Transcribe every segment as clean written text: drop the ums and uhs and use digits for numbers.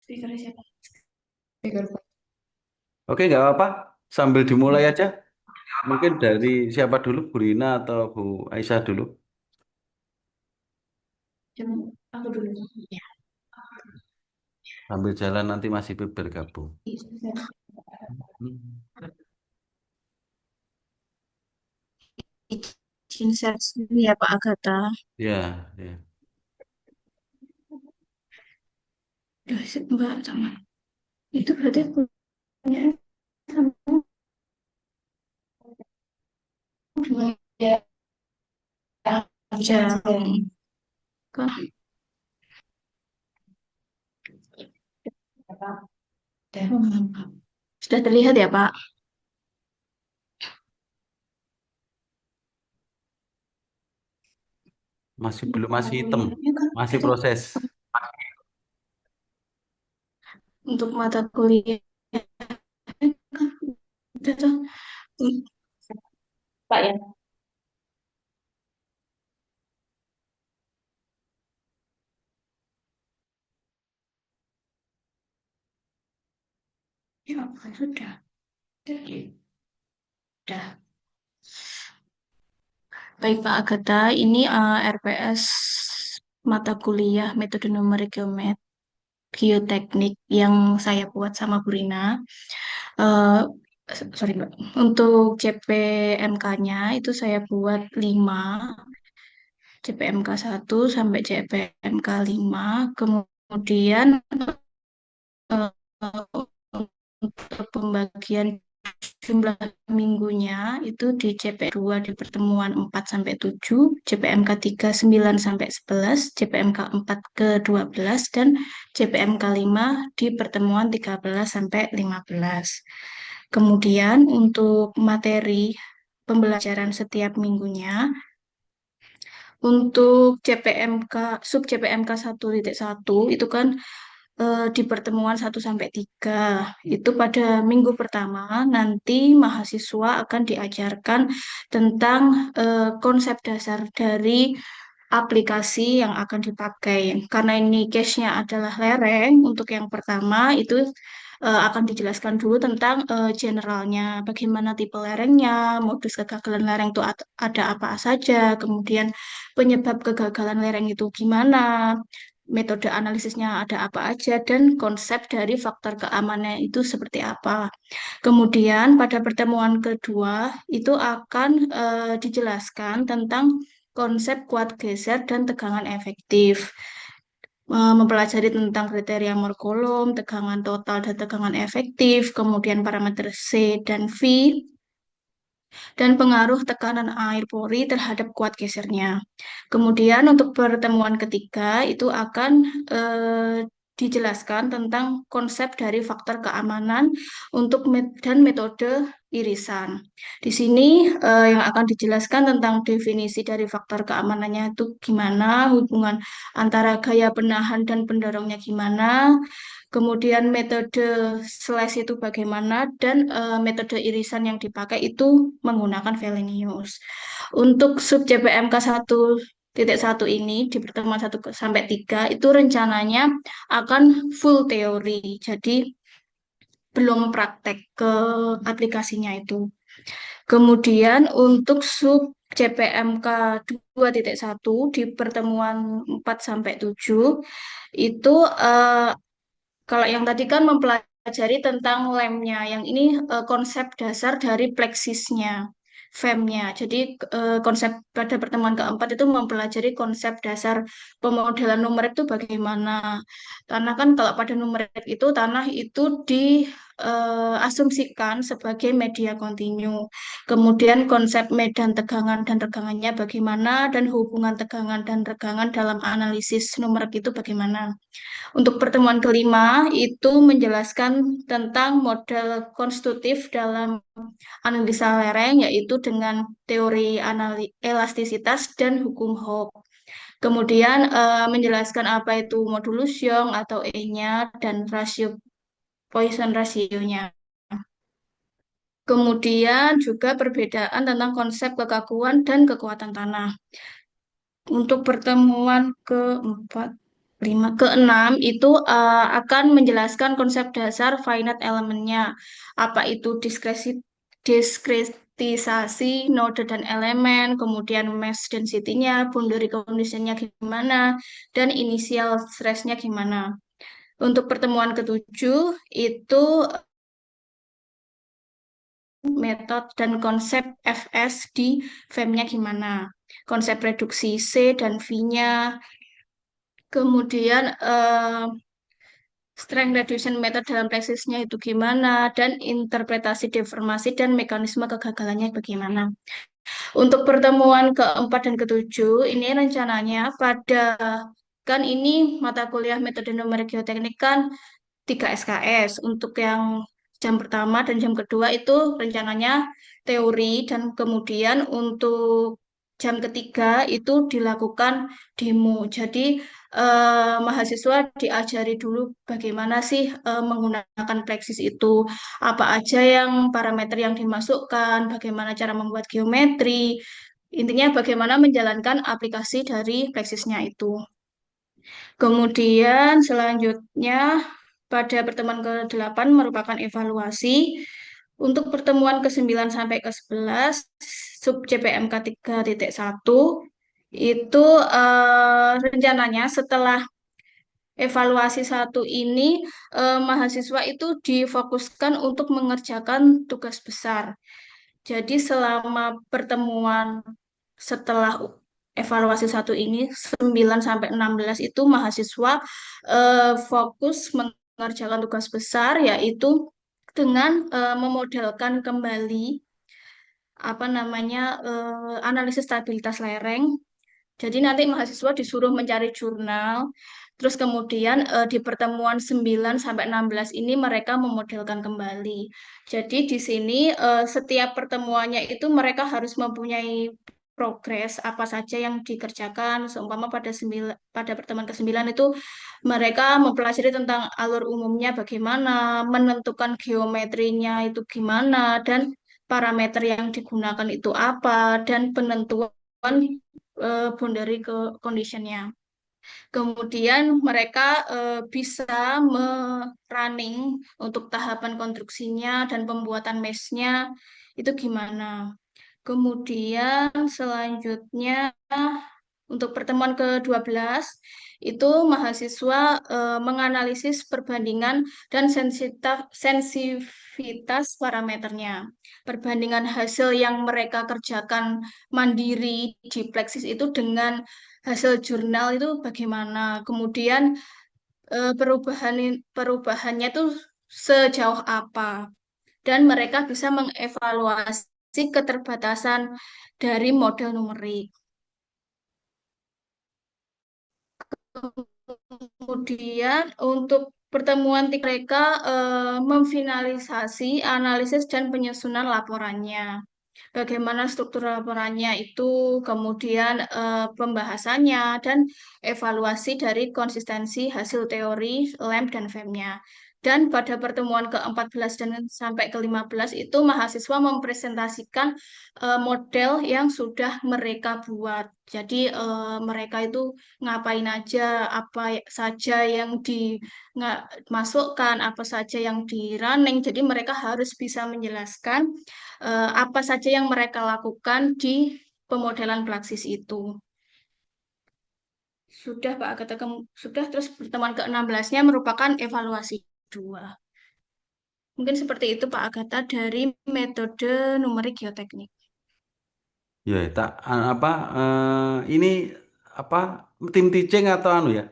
Speaker. Oke, nggak apa-apa. Sambil dimulai aja. Mungkin dari siapa dulu, Bu Rina atau Bu Aisyah dulu. Aku dulu. Ya. Sambil jalan nanti masih bergabung. Hmm. Izin search dulu ya Pak Agatha. Ya, ya. Duh, Mbak sama. Itu berarti punya sama dua ya jam. Kan sudah terlihat ya Pak? Masih belum, masih hitam. Lihatnya kan Masih proses. untuk mata kuliah kan udah tuh. Pak ya. Ya, sudah. Sudah. Baik Pak Agatha, ini RPS mata kuliah metode numerik geoteknik yang saya buat sama Bu Rina. Eh, sorry Mbak, untuk CPMK-nya itu saya buat 5, CPMK 1 sampai CPMK 5. Kemudian untuk pembagian jumlah minggunya itu di CP2 di pertemuan 4 sampai 7, CPMK 3 9 sampai 11, CPMK 4 ke 12 dan CPMK 5 di pertemuan 13 sampai 15. Kemudian untuk materi pembelajaran setiap minggunya untuk CPMK sub CPMK 1.1 itu kan di pertemuan 1 sampai 3 itu pada minggu pertama nanti mahasiswa akan diajarkan tentang konsep dasar dari aplikasi yang akan dipakai. Karena ini case-nya adalah lereng, untuk yang pertama itu akan dijelaskan dulu tentang generalnya, bagaimana tipe lerengnya, modus kegagalan lereng itu ada apa saja, kemudian penyebab kegagalan lereng itu gimana, metode analisisnya ada apa aja, dan konsep dari faktor keamanan itu seperti apa. Kemudian pada pertemuan kedua itu akan dijelaskan tentang konsep kuat geser dan tegangan efektif. Mempelajari tentang kriteria Morkolom, tegangan total dan tegangan efektif, kemudian parameter C dan V, dan pengaruh tekanan air pori terhadap kuat gesernya. Kemudian untuk pertemuan ketiga itu akan dijelaskan tentang konsep dari faktor keamanan dan metode irisan. Di sini yang akan dijelaskan tentang definisi dari faktor keamanannya itu gimana, hubungan antara gaya penahan dan pendorongnya gimana, kemudian metode slash itu bagaimana, dan metode irisan yang dipakai itu menggunakan Felenius. Untuk sub CPMK 1.1 ini di pertemuan 1 sampai 3 itu rencananya akan full teori. Jadi belum praktek ke aplikasinya itu. Kemudian untuk sub CPMK 2.1 di pertemuan 4 sampai 7 itu kalau yang tadi kan mempelajari tentang lemnya, yang ini konsep dasar dari plexisnya, femnya. Jadi konsep pada pertemuan keempat itu mempelajari konsep dasar pemodelan numerik itu bagaimana. Karena kan kalau pada numerik itu tanah itu diasumsikan sebagai media kontinu. Kemudian konsep medan tegangan dan regangannya bagaimana, dan hubungan tegangan dan regangan dalam analisis numerik itu bagaimana. Untuk pertemuan kelima itu menjelaskan tentang model konstitutif dalam analisa lereng, yaitu dengan teori elastisitas dan hukum Hooke. Kemudian menjelaskan apa itu modulus Young atau E-nya dan rasio Poisson rasionya. Kemudian juga perbedaan tentang konsep kekakuan dan kekuatan tanah. Untuk pertemuan keempat. Keenam itu akan menjelaskan konsep dasar finite elemennya. Apa itu diskretisasi, node dan elemen, kemudian mass density-nya, boundary condition-nya gimana, dan initial stress-nya gimana. Untuk pertemuan ketujuh itu metode dan konsep FS di FEM-nya gimana. Konsep reduksi C dan V-nya, kemudian strength reduction method dalam presisnya itu gimana, dan interpretasi deformasi dan mekanisme kegagalannya bagaimana. Untuk pertemuan keempat dan ketujuh, ini rencananya pada, kan ini mata kuliah metode numerik geoteknik kan 3 SKS. Untuk yang jam pertama dan jam kedua itu rencananya teori, dan kemudian untuk jam ketiga itu dilakukan demo. Jadi mahasiswa diajari dulu bagaimana sih menggunakan Plexis itu, apa aja yang parameter yang dimasukkan, bagaimana cara membuat geometri, intinya bagaimana menjalankan aplikasi dari Plexisnya itu. Kemudian selanjutnya pada pertemuan ke-8 merupakan evaluasi. Untuk pertemuan ke-9 sampai ke-11 sub JPMK 3.1 itu rencananya setelah evaluasi satu ini mahasiswa itu difokuskan untuk mengerjakan tugas besar. Jadi selama pertemuan setelah evaluasi satu ini 9 sampai 16 itu mahasiswa fokus mengerjakan tugas besar, yaitu dengan memodelkan kembali apa namanya analisis stabilitas lereng. Jadi nanti mahasiswa disuruh mencari jurnal, terus kemudian di pertemuan 9 sampai 16 ini mereka memodelkan kembali. Jadi di sini setiap pertemuannya itu mereka harus mempunyai progres apa saja yang dikerjakan. Seumpama pada pertemuan ke-9 itu mereka mempelajari tentang alur umumnya bagaimana, menentukan geometrinya itu gimana, dan parameter yang digunakan itu apa, dan penentuan boundary conditionnya. Kemudian mereka bisa running untuk tahapan konstruksinya dan pembuatan mesh-nya itu gimana. Kemudian selanjutnya untuk pertemuan ke-12 itu mahasiswa menganalisis perbandingan dan sensitivitas parameternya. Perbandingan hasil yang mereka kerjakan mandiri di Plexis itu dengan hasil jurnal itu bagaimana. Kemudian perubahannya itu sejauh apa. Dan mereka bisa mengevaluasi keterbatasan dari model numerik. Kemudian untuk pertemuan mereka memfinalisasi analisis dan penyusunan laporannya. Bagaimana struktur laporannya itu, kemudian pembahasannya dan evaluasi dari konsistensi hasil teori LAMP dan FEM-nya. Dan pada pertemuan ke-14 dan sampai ke-15 itu mahasiswa mempresentasikan model yang sudah mereka buat. Jadi mereka itu ngapain aja, apa saja yang dimasukkan, apa saja yang di running. Jadi mereka harus bisa menjelaskan apa saja yang mereka lakukan di pemodelan Plaksis itu. Sudah Pak Agatha, sudah, terus pertemuan ke-16-nya merupakan evaluasi dua. Mungkin seperti itu Pak Agatha dari metode numerik geoteknik. Ya, apa ini apa tim teaching atau anu ya?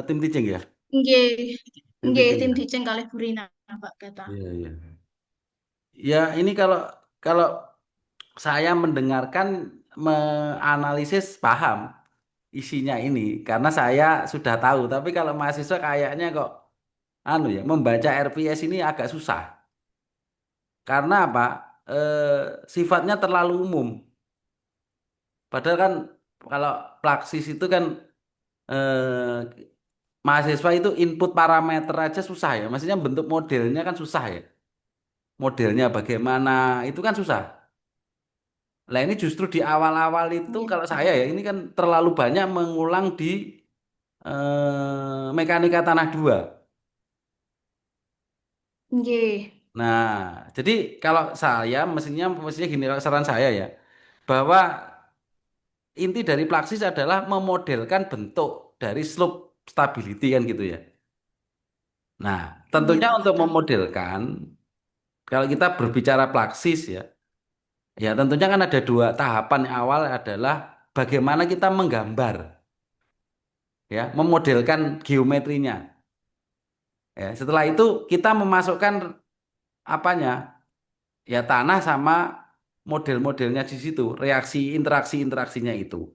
Tim teaching ya? Nggih, Tim nggih teaching tim ya? Dijen kalih Burina Pak Agatha. Iya, iya. Ya, ini kalau kalau saya mendengarkan menganalisis paham isinya ini karena saya sudah tahu, tapi kalau mahasiswa kayaknya kok anu ya, membaca RPS ini agak susah. Karena apa? Sifatnya terlalu umum. Padahal kan kalau Plaksis itu kan mahasiswa itu input parameter aja susah ya. Maksudnya bentuk modelnya kan susah ya. Modelnya bagaimana itu kan susah. Nah ini justru di awal-awal itu Iya. kalau saya ya ini kan terlalu banyak mengulang di mekanika tanah 2. Nggih. Nah, jadi kalau saya mestinya gini saran saya ya, bahwa inti dari Praksis adalah memodelkan bentuk dari slope stability kan gitu ya. Nah, Nggih tentunya Pak untuk Kata. memodelkan, kalau kita berbicara Praksis ya, ya tentunya kan ada dua tahapan. Yang awal adalah bagaimana kita menggambar, ya, memodelkan geometrinya. Ya, setelah itu kita memasukkan apanya, ya tanah sama model-modelnya di situ, reaksi interaksi-interaksinya itu.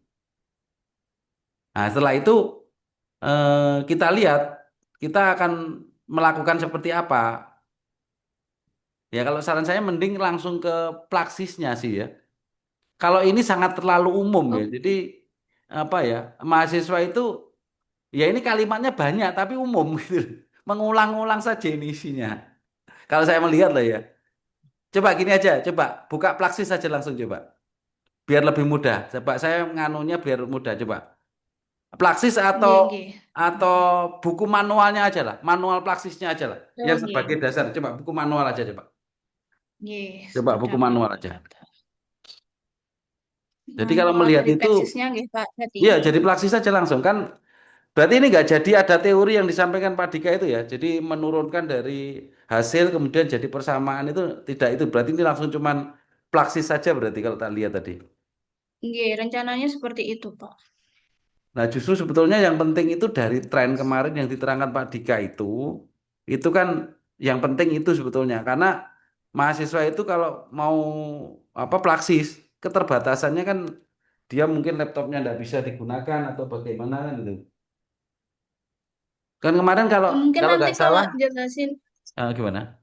Nah, setelah itu kita lihat kita akan melakukan seperti apa. Ya, kalau saran saya mending langsung ke praksisnya sih ya. Kalau ini sangat terlalu umum ya. Oh, Jadi apa ya, mahasiswa itu ya ini kalimatnya banyak tapi umum gitu. Mengulang-ulang saja ini isinya. Kalau saya melihat lah ya. Coba gini aja, coba buka praksis saja langsung coba. Biar lebih mudah. Coba saya nganunya biar mudah coba. Praksis nggih nggih. atau buku manualnya aja lah, manual praksisnya aja lah. Oh, Yang nggih. sebagai dasar, coba buku manual aja coba. Nggih, Coba buku sudah manual Pak aja. Kata. Jadi kalau Manual melihat dari itu, praksisnya nggih Pak. Berarti. ya jadi praksis saja langsung kan. Berarti ini nggak jadi ada teori yang disampaikan Pak Dika itu ya. Jadi menurunkan dari hasil kemudian jadi persamaan itu tidak itu. Berarti ini langsung cuman praksis saja berarti kalau tak lihat tadi. Nggih, rencananya seperti itu Pak. Nah, justru sebetulnya yang penting itu dari tren kemarin yang diterangkan Pak Dika itu kan yang penting itu sebetulnya karena mahasiswa itu kalau mau apa praksis keterbatasannya kan dia mungkin laptopnya nggak bisa digunakan atau bagaimana kan itu. Kan kemarin kalau Mungkin kalau nanti nggak kalau salah jelasin gimana?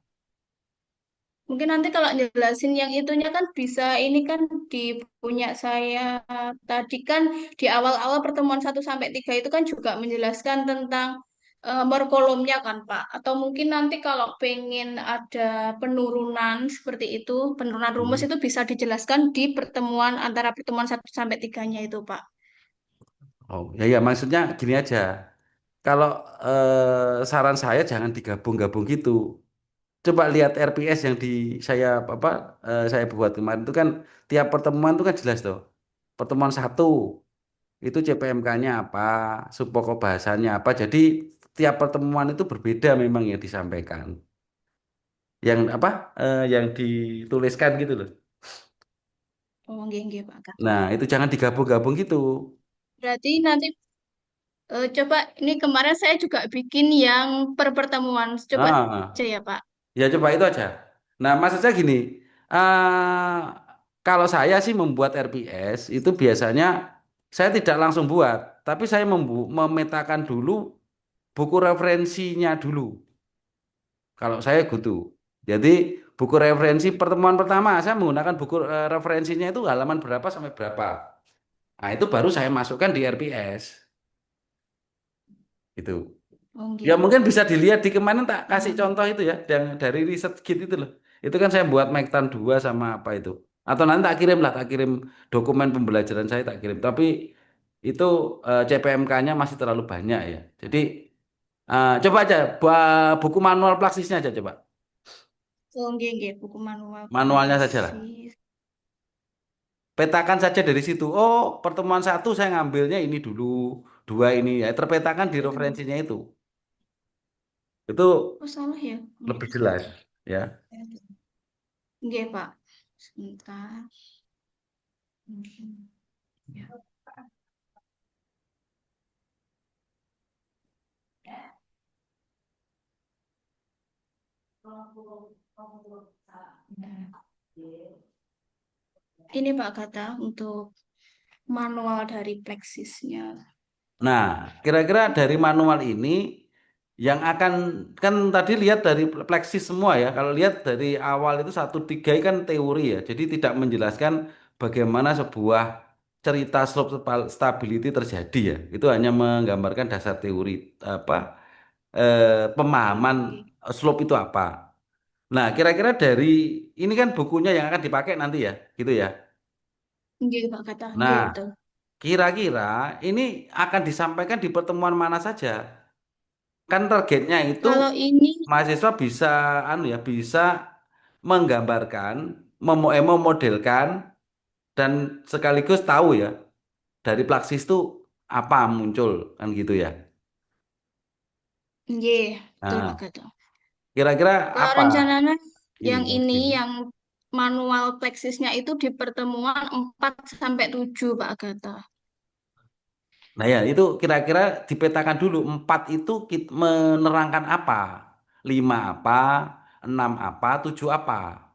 Mungkin nanti kalau jelasin yang itunya kan bisa ini kan di punya saya tadi kan di awal-awal pertemuan 1 sampai 3 itu kan juga menjelaskan tentang morkolomnya kan Pak. Atau mungkin nanti kalau pengen ada penurunan seperti itu, penurunan rumus Hmm. itu bisa dijelaskan di pertemuan antara pertemuan 1 sampai 3-nya itu Pak. Oh ya ya maksudnya gini aja. Kalau saran saya jangan digabung-gabung gitu. Coba lihat RPS yang saya apa saya buat kemarin itu kan tiap pertemuan itu kan jelas tuh. Pertemuan satu itu CPMK-nya apa, subpokok bahasanya apa. Jadi tiap pertemuan itu berbeda memang yang disampaikan. Yang apa yang dituliskan gitu loh. Oh, nggih nggih Pak Kata. Nah, itu jangan digabung-gabung gitu. Berarti nanti coba ini kemarin saya juga bikin yang per pertemuan. Coba aja Ah, ya Pak. ya coba itu aja. Nah, maksud saya gini, kalau saya sih membuat RPS itu biasanya saya tidak langsung buat, tapi saya memetakan dulu buku referensinya dulu. Kalau saya gitu. Jadi buku referensi pertemuan pertama saya menggunakan buku referensinya itu halaman berapa sampai berapa. Nah, itu baru saya masukkan di RPS. Itu. Oh, Ya nggih. mungkin bisa dilihat di kemarin tak kasih Hmm. contoh itu ya yang dari riset kit itu loh. Itu kan saya buat Mektan 2 sama apa itu. Atau nanti tak kirim lah, tak kirim dokumen pembelajaran saya tak kirim. Tapi itu CPMK-nya masih terlalu banyak ya. Jadi coba aja buku manual praksisnya aja coba. Oh, nggih, nggih, buku manual Manualnya saja lah. praksis. Petakan saja dari situ. Oh, pertemuan satu saya ngambilnya ini dulu, dua ini ya. Terpetakan di Hmm. referensinya itu. Itu Oh, salah ya. lebih jelas ya. Nggih, Pak. Sebentar. Mungkin. Ya. Nah, ini Pak kata untuk manual dari Plexisnya. Nah, kira-kira dari manual ini yang akan kan tadi lihat dari pleksis semua ya. Kalau lihat dari awal itu 1-3 kan teori ya. Jadi tidak menjelaskan bagaimana sebuah cerita slope stability terjadi ya. Itu hanya menggambarkan dasar teori apa pemahaman Oke. slope itu apa. Nah, kira-kira dari ini kan bukunya yang akan dipakai nanti ya, gitu ya. Nggih, Pak kata. Nggih, Nah, betul. kira-kira ini akan disampaikan di pertemuan mana saja? Kan targetnya itu Kalau ini, mahasiswa bisa anu ya, bisa menggambarkan, memodelkan dan sekaligus tahu ya dari Praksis itu apa muncul kan gitu ya. ye, betul Pak Nah, Gato. kira-kira Kalau apa rencananya ini yang ini, modelnya? yang manual Plexisnya itu di pertemuan 4 sampai 7 Pak Gata. Nah ya itu kira-kira dipetakan dulu empat itu menerangkan apa, lima apa, enam apa, tujuh apa.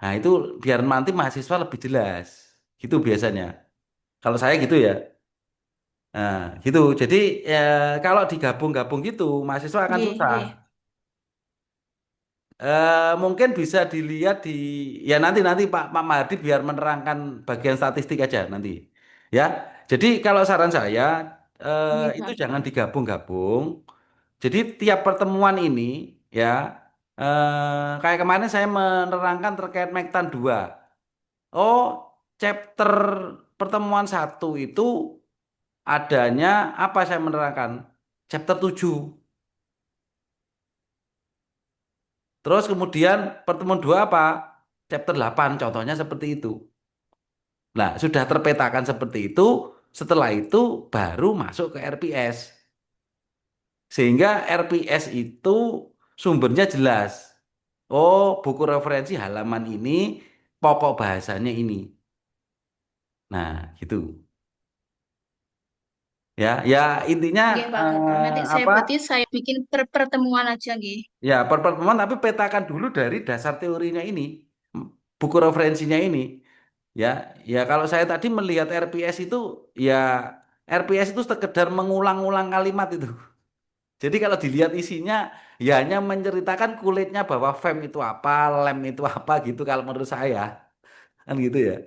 Nah itu biar nanti mahasiswa lebih jelas, gitu biasanya. Kalau saya gitu ya. Nah gitu. Jadi ya, kalau digabung-gabung gitu mahasiswa akan Ye, susah. ye. Mungkin bisa dilihat di ya nanti Pak Mahdi biar menerangkan bagian statistik aja nanti. Ya. Jadi kalau saran saya Ye, itu Pak. jangan digabung-gabung. Jadi tiap pertemuan ini ya kayak kemarin saya menerangkan terkait Mektan 2. Oh, chapter pertemuan satu itu adanya apa saya menerangkan? Chapter 7. Terus kemudian pertemuan 2 apa? Chapter 8 contohnya seperti itu. Nah, sudah terpetakan seperti itu, setelah itu baru masuk ke RPS. Sehingga RPS itu sumbernya jelas. Oh, buku referensi halaman ini, pokok bahasanya ini. Nah, gitu. Ya, ya intinya Ye, Pak Gata. Nanti saya apa? berarti saya bikin pertemuan aja, nggih. Ya, per pertemuan tapi petakan dulu dari dasar teorinya ini, buku referensinya ini. Ya, ya kalau saya tadi melihat RPS itu, ya RPS itu sekedar mengulang-ulang kalimat itu. Jadi kalau dilihat isinya, ya hanya menceritakan kulitnya bahwa fem itu apa, lem itu apa gitu kalau menurut saya. Kan gitu ya.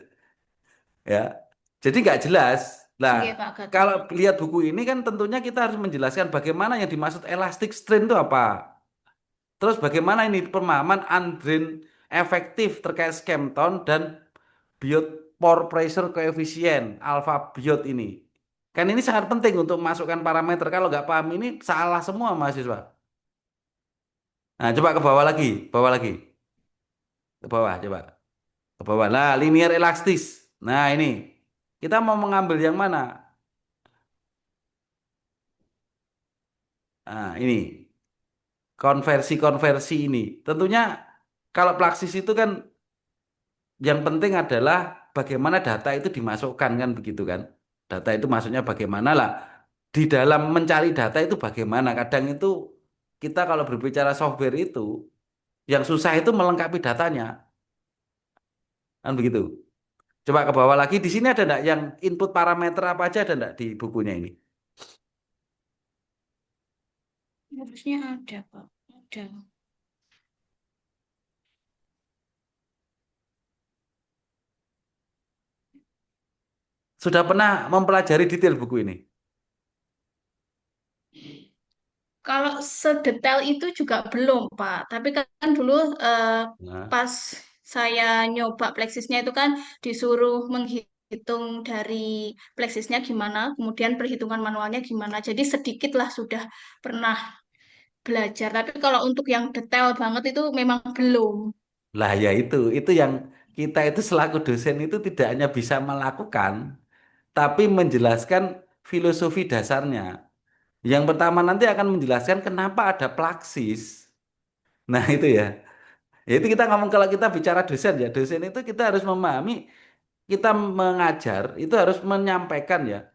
Ya. Jadi nggak jelas. Nah, Nggih, Pak Gata. kalau lihat buku ini kan tentunya kita harus menjelaskan bagaimana yang dimaksud elastic strain itu apa. Terus bagaimana ini pemahaman undrain efektif terkait Skempton dan biot pore pressure coefficient alpha biot ini. Kan ini sangat penting untuk masukkan parameter. Kalau nggak paham ini salah semua mahasiswa. Nah, coba ke bawah lagi, ke bawah, coba ke bawah. Nah, linear elastis. Nah, ini kita mau mengambil yang mana? Nah, ini konversi-konversi ini. Tentunya kalau Praksis itu kan yang penting adalah bagaimana data itu dimasukkan kan begitu kan. Data itu maksudnya bagaimana lah. Di dalam mencari data itu bagaimana. Kadang itu kita kalau berbicara software itu yang susah itu melengkapi datanya. Kan begitu. Coba ke bawah lagi. Di sini ada enggak yang input parameter apa aja ada enggak di bukunya ini? Harusnya ada, Pak. Ada. Sudah pernah mempelajari detail buku ini? Kalau sedetail itu juga belum, Pak. Tapi kan dulu Nah, pas saya nyoba Plexisnya itu kan disuruh menghitung dari Plexisnya gimana, kemudian perhitungan manualnya gimana. Jadi sedikit lah sudah pernah belajar. Tapi kalau untuk yang detail banget itu memang belum. lah ya itu yang kita itu selaku dosen itu tidak hanya bisa melakukan, tapi menjelaskan filosofi dasarnya. Yang pertama nanti akan menjelaskan kenapa ada plaksis. Nah itu ya. Ya itu kita ngomong kalau kita bicara dosen ya, dosen itu kita harus memahami, kita mengajar itu harus menyampaikan ya.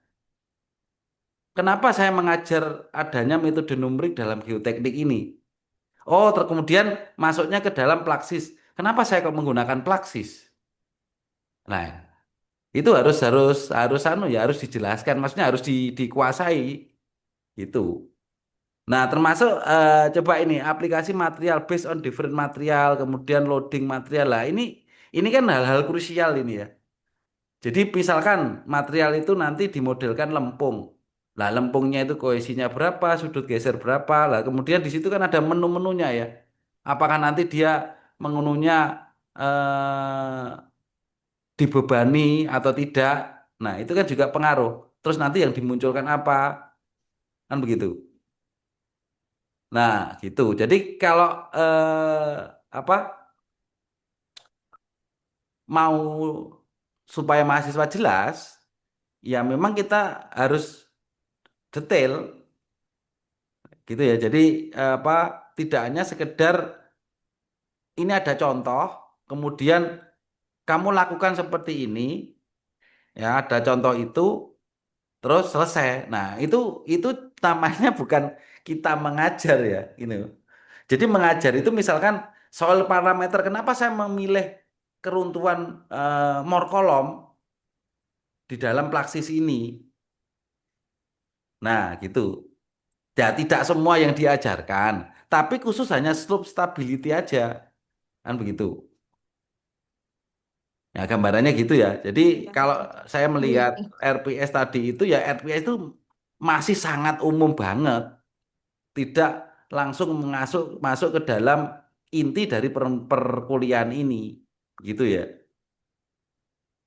Kenapa saya mengajar adanya metode numerik dalam geoteknik ini? Oh, kemudian masuknya ke dalam plaksis. Kenapa saya kok menggunakan plaksis? Nah, itu harus harus harus anu ya, harus dijelaskan, maksudnya harus dikuasai itu. Nah, termasuk coba ini aplikasi material based on different material, kemudian loading material. Lah, ini kan hal-hal krusial ini ya. Jadi misalkan material itu nanti dimodelkan lempung. Lah, lempungnya itu kohesinya berapa, sudut geser berapa. Lah, kemudian di situ kan ada menu-menunya ya. Apakah nanti dia memenuhinya dibebani atau tidak. Nah, itu kan juga pengaruh. Terus nanti yang dimunculkan apa? Kan begitu. Nah, gitu. Jadi kalau apa mau supaya mahasiswa jelas, ya memang kita harus detail gitu ya. Jadi apa tidak hanya sekedar ini ada contoh, kemudian kamu lakukan seperti ini, ya ada contoh itu, terus selesai. Nah, itu namanya bukan kita mengajar ya, ini. Jadi mengajar itu misalkan soal parameter kenapa saya memilih keruntuhan morkolom di dalam praksis ini. Nah, gitu. Ya, tidak semua yang diajarkan, tapi khusus hanya slope stability aja, kan begitu. Ya, gambarannya gitu ya. Jadi kalau saya melihat Iya. RPS tadi itu ya RPS itu masih sangat umum banget, tidak langsung masuk ke dalam inti dari perkuliahan ini, gitu ya.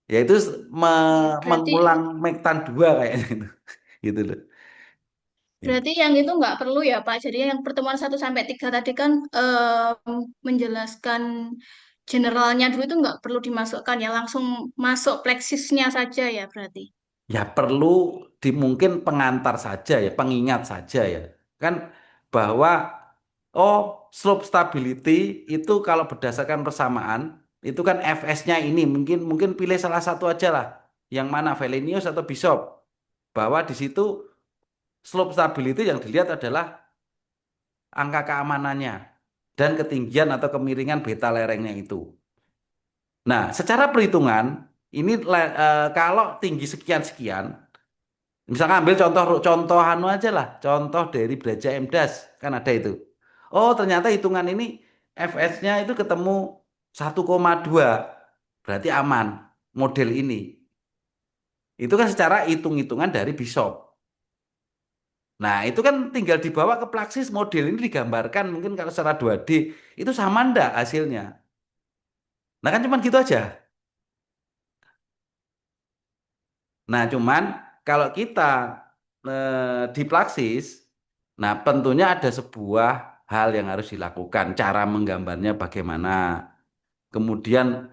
Yaitu Iya, berarti mengulang Mektan 2 kayaknya itu. Gitu loh. berarti yang itu nggak perlu ya Pak. Jadi yang pertemuan 1 sampai 3 tadi kan menjelaskan generalnya dulu itu nggak perlu dimasukkan ya, langsung masuk pleksisnya saja ya berarti. Ya perlu mungkin pengantar saja ya, pengingat saja ya. Kan bahwa oh slope stability itu kalau berdasarkan persamaan itu kan Fs-nya ini mungkin mungkin pilih salah satu aja lah. Yang mana Valenius atau Bishop. Bahwa di situ slope stability yang dilihat adalah angka keamanannya dan ketinggian atau kemiringan beta lerengnya itu. Nah, secara perhitungan ini kalau tinggi sekian-sekian. Misalkan ambil contoh contoh anu aja lah, contoh dari Braja MDAS kan ada itu. Oh, ternyata hitungan ini FS-nya itu ketemu 1,2. Berarti aman model ini. Itu kan secara hitung-hitungan dari Bishop. Nah, itu kan tinggal dibawa ke praksis model ini digambarkan mungkin kalau secara 2D itu sama ndak hasilnya. Nah, kan cuman gitu aja. Nah, cuman kalau kita di praksis, nah tentunya ada sebuah hal yang harus dilakukan. Cara menggambarnya bagaimana. Kemudian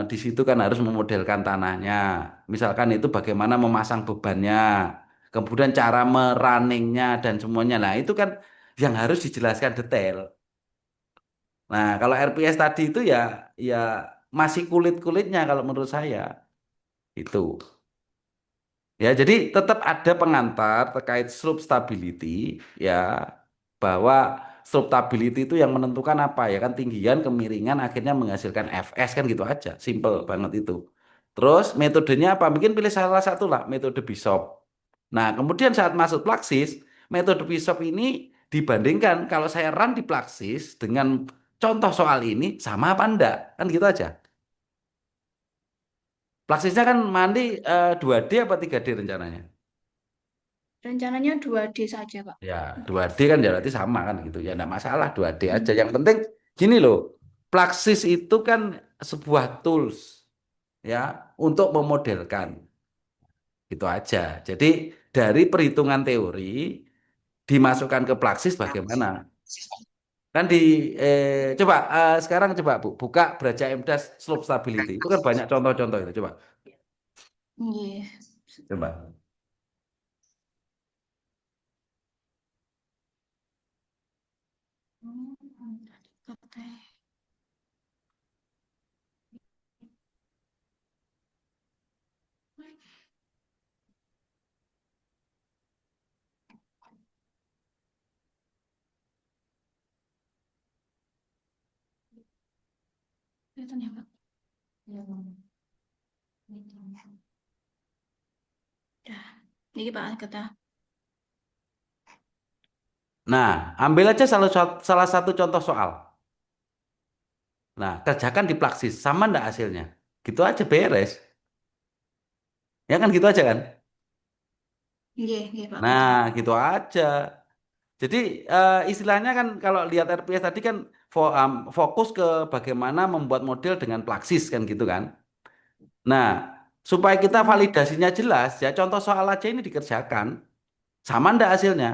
di situ kan harus memodelkan tanahnya. Misalkan itu bagaimana memasang bebannya. Kemudian cara merunningnya dan semuanya. Nah, itu kan yang harus dijelaskan detail. Nah, kalau RPS tadi itu ya ya masih kulit-kulitnya kalau menurut saya. Itu. Ya, jadi tetap ada pengantar terkait slope stability ya bahwa slope stability itu yang menentukan apa ya kan tinggian, kemiringan akhirnya menghasilkan Fs kan gitu aja. Simple banget itu. Terus metodenya apa? Mungkin pilih salah satu lah metode Bishop. Nah, kemudian saat masuk praksis, metode Bishop ini dibandingkan kalau saya run di praksis dengan contoh soal ini sama apa enggak? Kan gitu aja. Praksisnya kan mandi 2D apa 3D rencananya? Rencananya 2D saja Pak. Ya, 2D kan ya berarti sama kan gitu. Ya enggak masalah 2D aja. Hmm. Yang penting gini loh, Praksis itu kan sebuah tools ya untuk memodelkan. Itu aja. Jadi dari perhitungan teori dimasukkan ke praksis bagaimana? Kan coba sekarang coba Bu buka Braja MDAS slope stability. Itu kan banyak contoh-contoh itu. Coba. Iya. Coba. Hmm, oke. Kelihatan ya Pak? Iya. Dah. Ini Pak kata. Nah, ambil aja salah satu contoh soal. Nah, kerjakan di praksis sama enggak hasilnya? Gitu aja beres. Ya kan gitu aja kan? Iya, iya Pak Nah, betul. gitu aja. Jadi istilahnya kan kalau lihat RPS tadi kan fokus ke bagaimana membuat model dengan Praksis kan gitu kan. Nah, Supaya kita Hmm. validasinya jelas, ya contoh soal aja ini dikerjakan. Sama ndak hasilnya?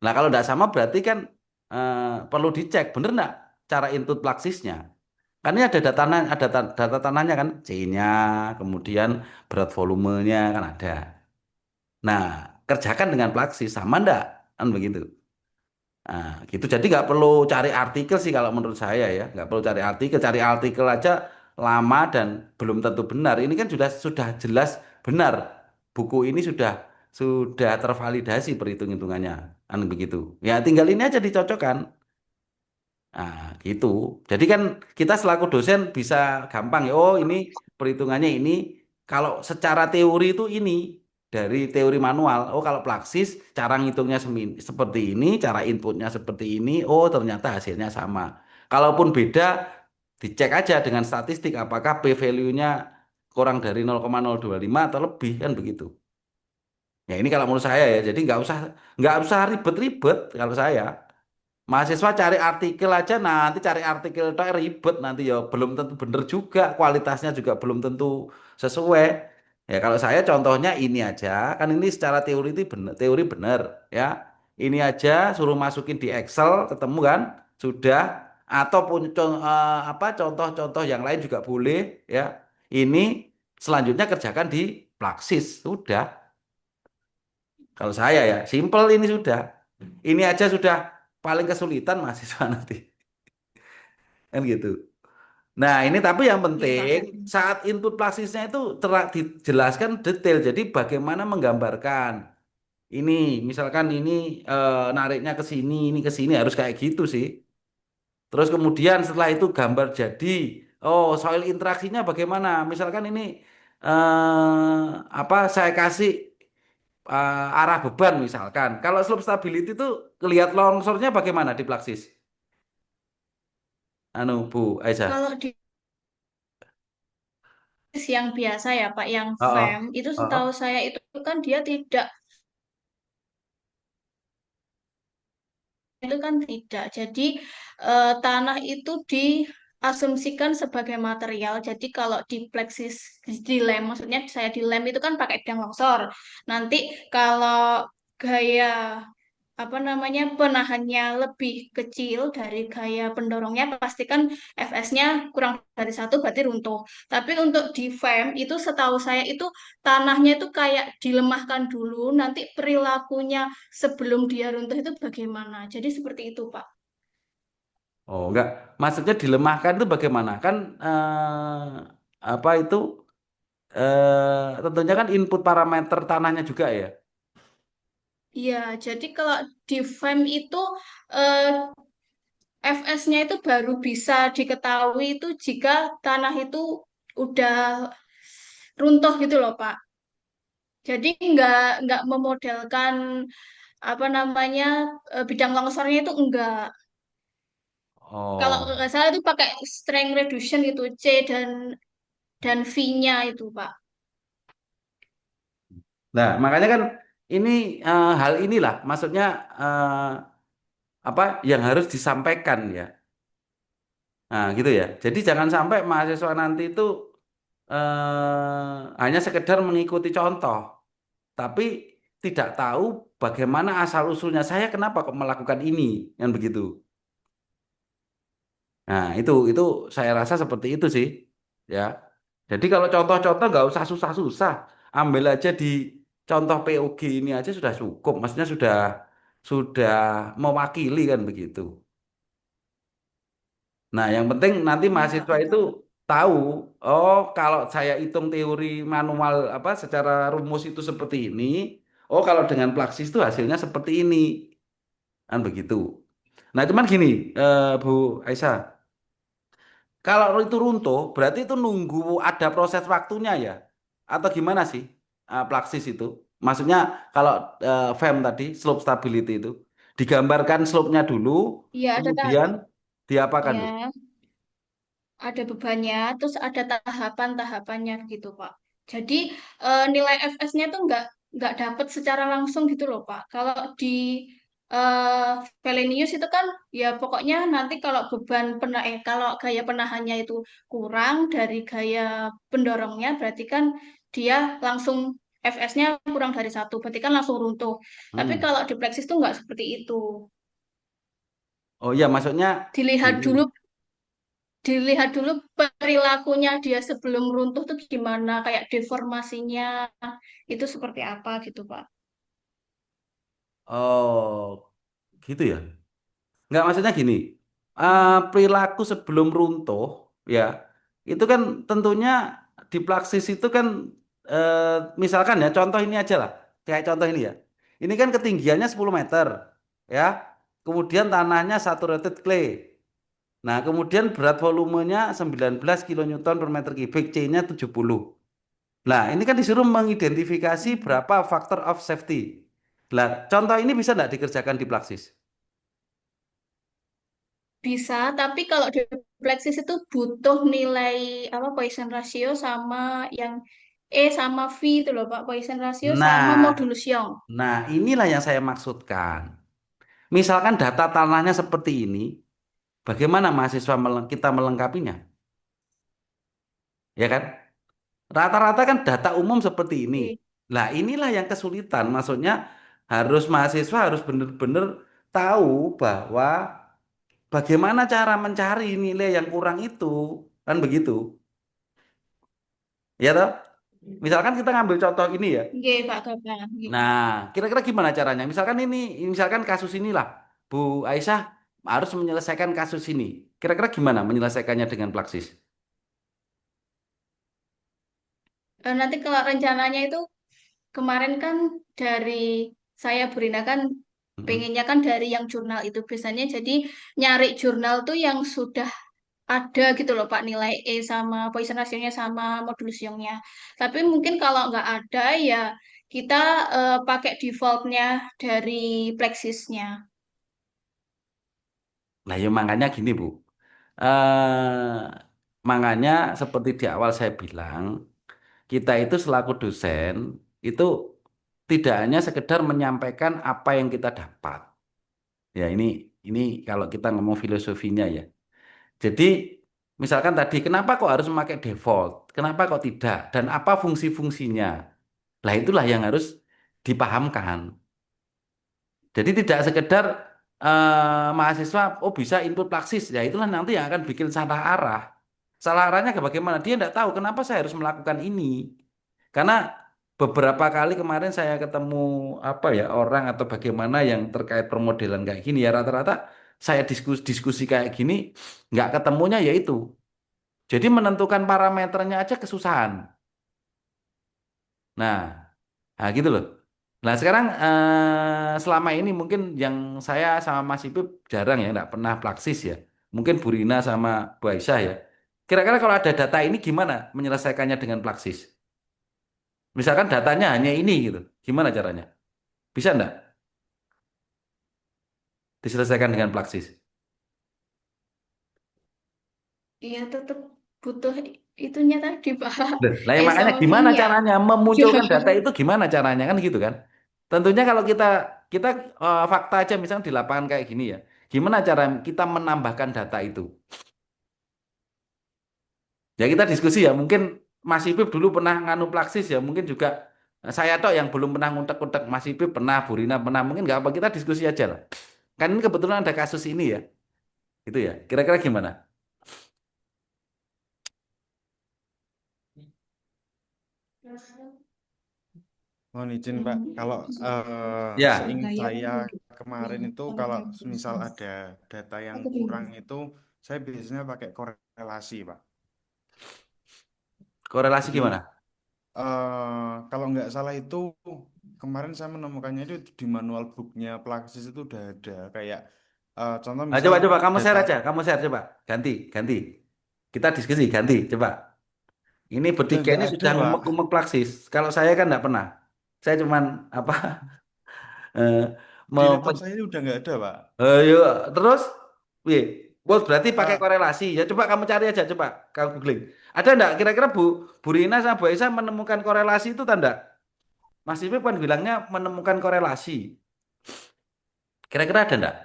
Nah, kalau ndak sama berarti kan perlu dicek, bener ndak cara input Plaxisnya? Kan ini ada data tanahnya kan, C-nya, kemudian berat volumenya kan ada. Nah, kerjakan dengan Plaxis, sama ndak? Kan begitu. Nah, gitu. Jadi nggak perlu cari artikel sih kalau menurut saya ya. Nggak perlu cari artikel aja lama dan belum tentu benar. Ini kan sudah jelas benar. Buku ini sudah tervalidasi perhitung-hitungannya, kan begitu. Ya tinggal ini aja dicocokkan. Nah, gitu. Jadi kan kita selaku dosen bisa gampang ya. Oh, ini perhitungannya ini. Kalau secara teori itu ini dari teori manual. Oh, kalau Praksis cara ngitungnya seperti ini, cara inputnya seperti ini. Oh, ternyata hasilnya sama. Kalaupun beda, dicek aja dengan statistik apakah p-value-nya kurang dari 0,025 atau lebih kan begitu. Ya ini kalau menurut saya ya. Jadi nggak usah ribet-ribet kalau saya. Mahasiswa cari artikel aja nanti cari artikel itu ribet nanti ya belum tentu bener juga kualitasnya juga belum tentu sesuai. Ya kalau saya contohnya ini aja kan ini secara teori itu bener, teori bener ya. Ini aja suruh masukin di Excel ketemu kan sudah ataupun apa contoh-contoh yang lain juga boleh ya. Ini selanjutnya kerjakan di Plaxis sudah. Kalau saya ya simple ini sudah. Ini aja sudah paling kesulitan mahasiswa nanti. Kan gitu. Nah, ini tapi yang Iya, Pak. penting saat input Plaxisnya itu dijelaskan detail. Jadi bagaimana menggambarkan. Ini misalkan ini nariknya ke sini, ini ke sini harus kayak gitu sih. Terus kemudian setelah itu gambar jadi, oh soil interaksinya bagaimana? Misalkan ini apa saya kasih arah beban misalkan. Kalau slope stability itu lihat longsornya bagaimana di Plaxis? Anu Bu Aisyah. Kalau di yang biasa ya, Pak, yang Oh, FEM, oh, itu setahu oh. saya itu kan dia tidak, itu kan tidak. Jadi tanah itu diasumsikan sebagai material. Jadi kalau di pleksis di lem, maksudnya saya di lem itu kan pakai bidang longsor. Nanti kalau gaya apa namanya penahannya lebih kecil dari gaya pendorongnya pastikan Fs-nya kurang dari satu berarti runtuh. Tapi untuk di FEM itu setahu saya itu tanahnya itu kayak dilemahkan dulu, nanti perilakunya sebelum dia runtuh itu bagaimana. Jadi seperti itu, Pak. Oh, enggak. Maksudnya dilemahkan itu bagaimana? Kan apa itu tentunya kan input parameter tanahnya juga ya. Iya, jadi kalau di FEM itu eh, Fs-nya itu baru bisa diketahui itu jika tanah itu udah runtuh gitu loh, Pak. Jadi nggak memodelkan apa namanya bidang longsornya itu enggak. Kalau Oh. nggak salah itu pakai strength reduction itu C dan V-nya itu, Pak. Nah, makanya kan ini hal inilah maksudnya apa yang harus disampaikan ya. Nah, gitu ya. Jadi jangan sampai mahasiswa nanti itu hanya sekedar mengikuti contoh, tapi tidak tahu bagaimana asal usulnya saya kenapa kok melakukan ini, kan begitu. Nah, itu saya rasa seperti itu sih, ya. Jadi kalau contoh-contoh nggak usah susah-susah, ambil aja di contoh POG ini aja sudah cukup, maksudnya sudah mewakili kan begitu. Nah, yang penting nanti Iya, Pak, mahasiswa itu betul. tahu, oh kalau saya hitung teori manual apa secara rumus itu seperti ini, oh kalau dengan Praksis itu hasilnya seperti ini, kan begitu. Nah, cuman gini, Bu Aisyah. Kalau itu runtuh, berarti itu nunggu ada proses waktunya ya? Atau gimana sih Praksis itu? Maksudnya kalau FEM tadi, slope stability itu, digambarkan slope-nya dulu, Iya, kemudian diapakan Bu? ya, ada bebannya, terus ada tahapan-tahapannya gitu, Pak. Jadi nilai Fs-nya tuh nggak dapat secara langsung gitu loh, Pak. Kalau di eh Felenius itu kan ya pokoknya nanti kalau beban kalau gaya penahannya itu kurang dari gaya pendorongnya berarti kan dia langsung FS-nya kurang dari satu berarti kan langsung runtuh. Tapi Hmm. kalau di pleksis itu nggak seperti itu. Oh iya, maksudnya Dilihat gini. dulu dilihat dulu perilakunya dia sebelum runtuh tuh gimana, kayak deformasinya itu seperti apa gitu, Pak. Oh, gitu ya. Nggak, maksudnya gini. Perilaku sebelum runtuh, ya, itu kan tentunya di praksis itu kan, eh, misalkan ya, contoh ini aja lah. Kayak contoh ini ya. Ini kan ketinggiannya 10 meter, ya. Kemudian tanahnya saturated clay. Nah, kemudian berat volumenya 19 kilonewton per meter kubik, C-nya 70. Nah, ini kan disuruh mengidentifikasi berapa faktor of safety. Nah, contoh ini bisa nggak dikerjakan di Praksis? Bisa, tapi kalau di pleksis itu butuh nilai apa Poisson ratio sama yang sama V itu loh, Pak. Poisson ratio sama Nah, modulus Young. nah, inilah yang saya maksudkan. Misalkan data tanahnya seperti ini, bagaimana mahasiswa kita melengkapinya? Ya kan? Rata-rata kan data umum seperti ini. Oke. Nah, inilah yang kesulitan. Maksudnya harus mahasiswa harus benar-benar tahu bahwa bagaimana cara mencari nilai yang kurang itu. Kan begitu. Ya toh? Misalkan kita ngambil contoh ini ya. Oke, Pak Gabang. Nggih. Nah, kira-kira gimana caranya? Misalkan ini, misalkan kasus inilah, Bu Aisyah harus menyelesaikan kasus ini. Kira-kira gimana menyelesaikannya dengan Praksis? Nanti kalau rencananya itu kemarin kan dari saya Burina kan Mm-mm. pengennya kan dari yang jurnal itu biasanya jadi nyari jurnal tuh yang sudah ada gitu loh Pak nilai sama Poisson ratio-nya sama modulus Young-nya. Tapi mungkin kalau nggak ada ya kita pakai default-nya dari Plexis-nya. Nah, ya makanya gini, Bu. Makanya seperti di awal saya bilang, kita itu selaku dosen itu tidak hanya sekedar menyampaikan apa yang kita dapat. Ya, ini kalau kita ngomong filosofinya ya. Jadi, misalkan tadi, kenapa kok harus memakai default? Kenapa kok tidak? Dan apa fungsi-fungsinya? Nah, itulah yang harus dipahamkan. Jadi tidak sekedar mahasiswa, oh bisa input Praksis, ya itulah nanti yang akan bikin salah arah. Salah arahnya ke bagaimana? Dia tidak tahu kenapa saya harus melakukan ini. Karena beberapa kali kemarin saya ketemu apa ya orang atau bagaimana yang terkait permodelan kayak gini ya, rata-rata saya diskusi kayak gini nggak ketemunya yaitu. Jadi menentukan parameternya aja kesusahan. Nah, nah gitu loh. Nah sekarang selama ini mungkin yang saya sama Mas Ipip jarang ya, nggak pernah praksis ya. Mungkin Bu Rina sama Bu Aisyah ya. Kira-kira kalau ada data ini gimana menyelesaikannya dengan praksis? Misalkan datanya hanya ini gitu, gimana caranya? Bisa nggak diselesaikan dengan praksis? Iya tetap butuh itunya tadi Pak. Lah ya makanya Sama gimana V-nya. caranya memunculkan data itu gimana caranya kan gitu kan? Tentunya kalau kita kita fakta aja misalnya di lapangan kayak gini ya. Gimana cara kita menambahkan data itu? Ya kita diskusi ya, mungkin Mas Ipip dulu pernah nganu Praksis ya, mungkin juga saya tok yang belum pernah nguntek-nguntek, Mas Ipip pernah, Bu Rina pernah, mungkin nggak apa kita diskusi aja lah. Kan ini kebetulan ada kasus ini ya, itu ya. Kira-kira gimana? Mohon izin Pak, kalau Ya, seingat saya kemarin itu kalau misal ada data yang kurang itu saya biasanya pakai korelasi Pak. korelasi Jadi gimana? kalau nggak salah itu kemarin saya menemukannya itu di manual booknya Plaxis itu udah ada kayak contoh Nah, misal coba kamu data share aja, kamu share coba, ganti, ganti. Kita diskusi, ganti, coba. Ini udah bertiga nggak ini ada sudah Pak. ngumek-ngumek Praksis. Kalau saya kan nggak pernah. Saya cuman apa? eh, Di mau laptop saya ini udah nggak ada Pak. Ayo, terus, wih, berarti pakai Eh, korelasi. Ya coba kamu cari aja, coba kamu googling. Ada enggak kira-kira Bu Rina sama Bu Aisyah menemukan korelasi itu tanda? Mas Ipe kan bilangnya menemukan korelasi. Kira-kira ada enggak?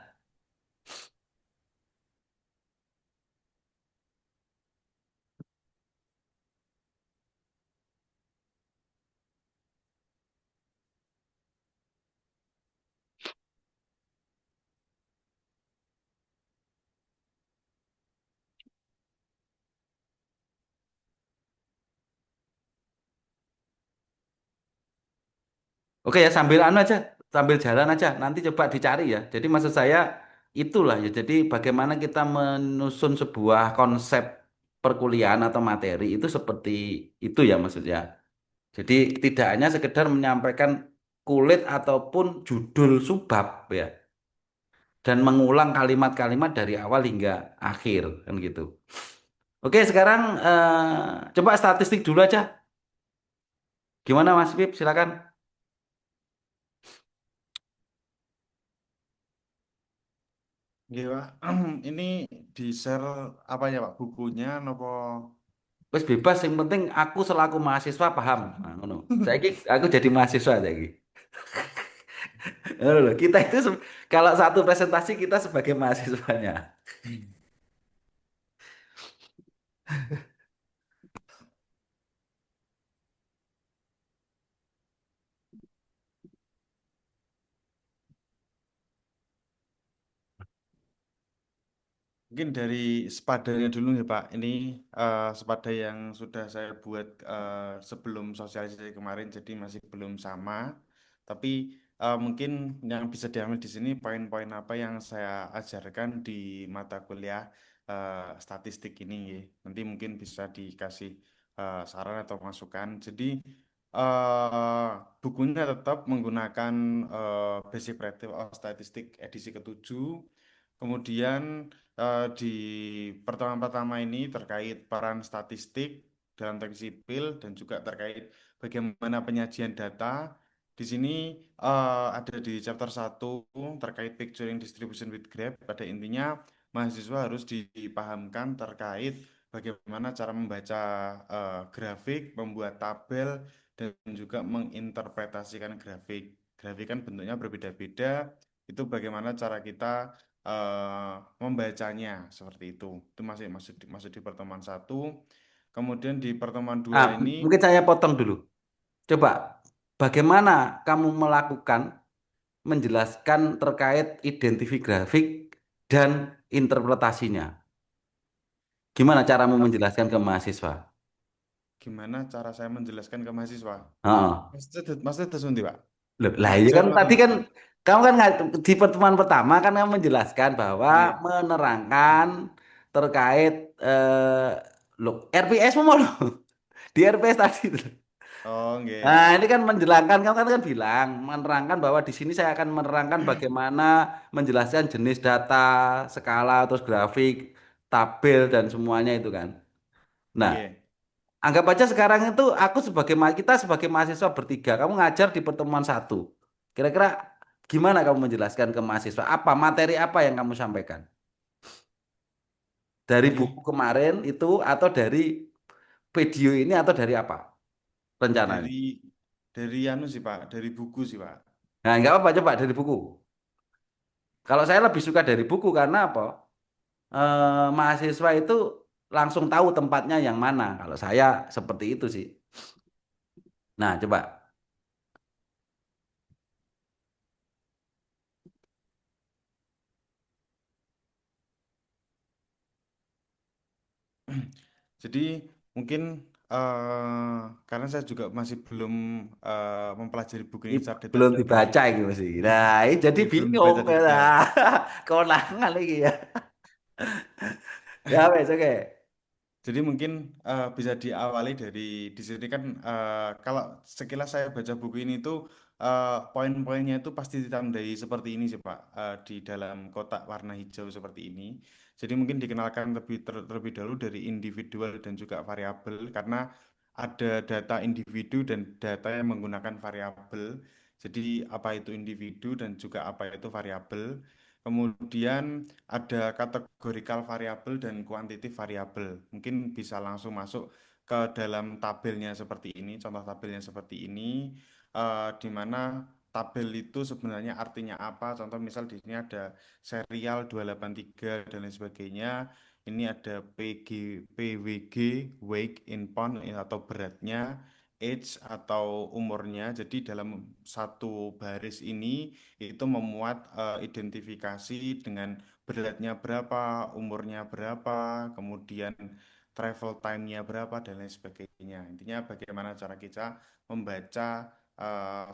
Oke ya, sambil anu aja, sambil jalan aja. Nanti coba dicari ya. Jadi maksud saya itulah ya. Jadi bagaimana kita menyusun sebuah konsep perkuliahan atau materi itu seperti itu ya maksudnya. Jadi tidak hanya sekedar menyampaikan kulit ataupun judul subbab ya, dan mengulang kalimat-kalimat dari awal hingga akhir kan gitu. Oke, sekarang coba statistik dulu aja. Gimana Mas Pip? Silakan. Iya, Pak. Ini di share apa ya, Pak? Bukunya nopo? Wes bebas, yang penting aku selaku mahasiswa paham. Nah, ngono. Aku jadi mahasiswa saiki. Ngono loh. Kita itu kalau satu presentasi kita sebagai mahasiswanya. Mungkin dari sepadanya dulu ya Pak. Ini sepada yang sudah saya buat sebelum sosialisasi kemarin, jadi masih belum sama. Tapi mungkin yang bisa diambil di sini poin-poin apa yang saya ajarkan di mata kuliah statistik ini ya. Nanti mungkin bisa dikasih saran atau masukan. Jadi eh, bukunya tetap menggunakan Basic Practice of Statistics edisi ketujuh. Kemudian di pertemuan pertama ini terkait peran statistik dalam teknik sipil dan juga terkait bagaimana penyajian data. Di sini ada di chapter satu terkait picturing distribution with graph. Pada intinya mahasiswa harus dipahamkan terkait bagaimana cara membaca grafik, membuat tabel, dan juga menginterpretasikan grafik. Grafik kan bentuknya berbeda-beda. Itu bagaimana cara kita membacanya seperti itu. Itu masih masuk di pertemuan satu. Kemudian di pertemuan dua ini Mungkin saya potong dulu. Coba, bagaimana kamu melakukan menjelaskan terkait identifikasi grafik dan interpretasinya? Gimana caramu menjelaskan ke mahasiswa? gimana cara saya menjelaskan ke mahasiswa? Heeh. Maksudnya tersunti, Pak. Loh, lah iya Ngajar kan atau tadi kan maksudnya? kamu kan di pertemuan pertama kan kamu menjelaskan bahwa Oke. menerangkan terkait loh RPS mau loh di RPS tadi itu. Oh, Nah, oke. ini kan menjelangkan kamu kan bilang menerangkan bahwa di sini saya akan menerangkan bagaimana menjelaskan jenis data, skala, terus grafik, tabel dan semuanya itu kan. Nah, Oke. anggap aja sekarang itu aku sebagai kita sebagai mahasiswa bertiga, kamu ngajar di pertemuan satu. Kira-kira gimana kamu menjelaskan ke mahasiswa? Apa materi apa yang kamu sampaikan? Dari buku Oke. kemarin itu atau dari video ini atau dari apa rencananya? Dari anu sih, Pak, dari buku sih, Pak. Nah, nggak apa coba dari buku. Kalau saya lebih suka dari buku karena apa? Mahasiswa itu langsung tahu tempatnya yang mana. Kalau saya seperti itu sih. Nah, coba. Jadi mungkin karena saya juga masih belum mempelajari buku ini secara Belum detail-detail ya. dibaca gitu sih. Nah, ini jadi Belum bingung. dibaca detail. Nah, kewenangan lagi ya. Ya, wes, oke. Jadi mungkin bisa diawali dari di sini kan kalau sekilas saya baca buku ini tuh poin-poinnya itu pasti ditandai seperti ini sih Pak di dalam kotak warna hijau seperti ini. Jadi mungkin dikenalkan terlebih dahulu dari individual dan juga variabel karena ada data individu dan data yang menggunakan variabel. Jadi apa itu individu dan juga apa itu variabel. Kemudian ada kategorikal variabel dan kuantitatif variabel. Mungkin bisa langsung masuk ke dalam tabelnya seperti ini, contoh tabelnya seperti ini, di mana tabel itu sebenarnya artinya apa. Contoh misal di sini ada serial 283 dan lain sebagainya. Ini ada PWG, weight in pound atau beratnya, age atau umurnya. Jadi dalam satu baris ini itu memuat identifikasi dengan beratnya berapa, umurnya berapa, kemudian travel time-nya berapa dan lain sebagainya. Intinya bagaimana cara kita membaca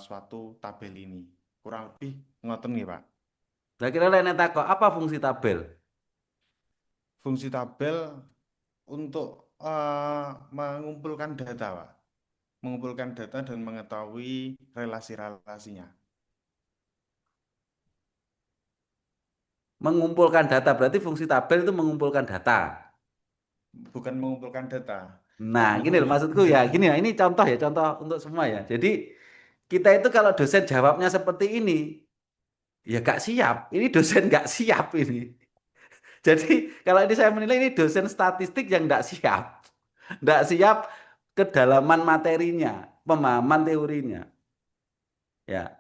suatu tabel ini. Kurang lebih ngoten nih, Pak. Lah kira nek takok apa fungsi tabel? Fungsi tabel untuk mengumpulkan data, Pak. Mengumpulkan data dan mengetahui relasi-relasinya. Mengumpulkan data berarti fungsi tabel itu mengumpulkan data. Bukan mengumpulkan data. Nah, gini loh Mengumpulkan maksudku ya, gini ya, ini contoh ya, contoh untuk semua ya. Jadi kita itu kalau dosen jawabnya seperti ini, ya gak siap. Ini dosen gak siap ini. Jadi kalau ini saya menilai ini dosen statistik yang gak siap. Gak siap kedalaman materinya, pemahaman teorinya. Ya,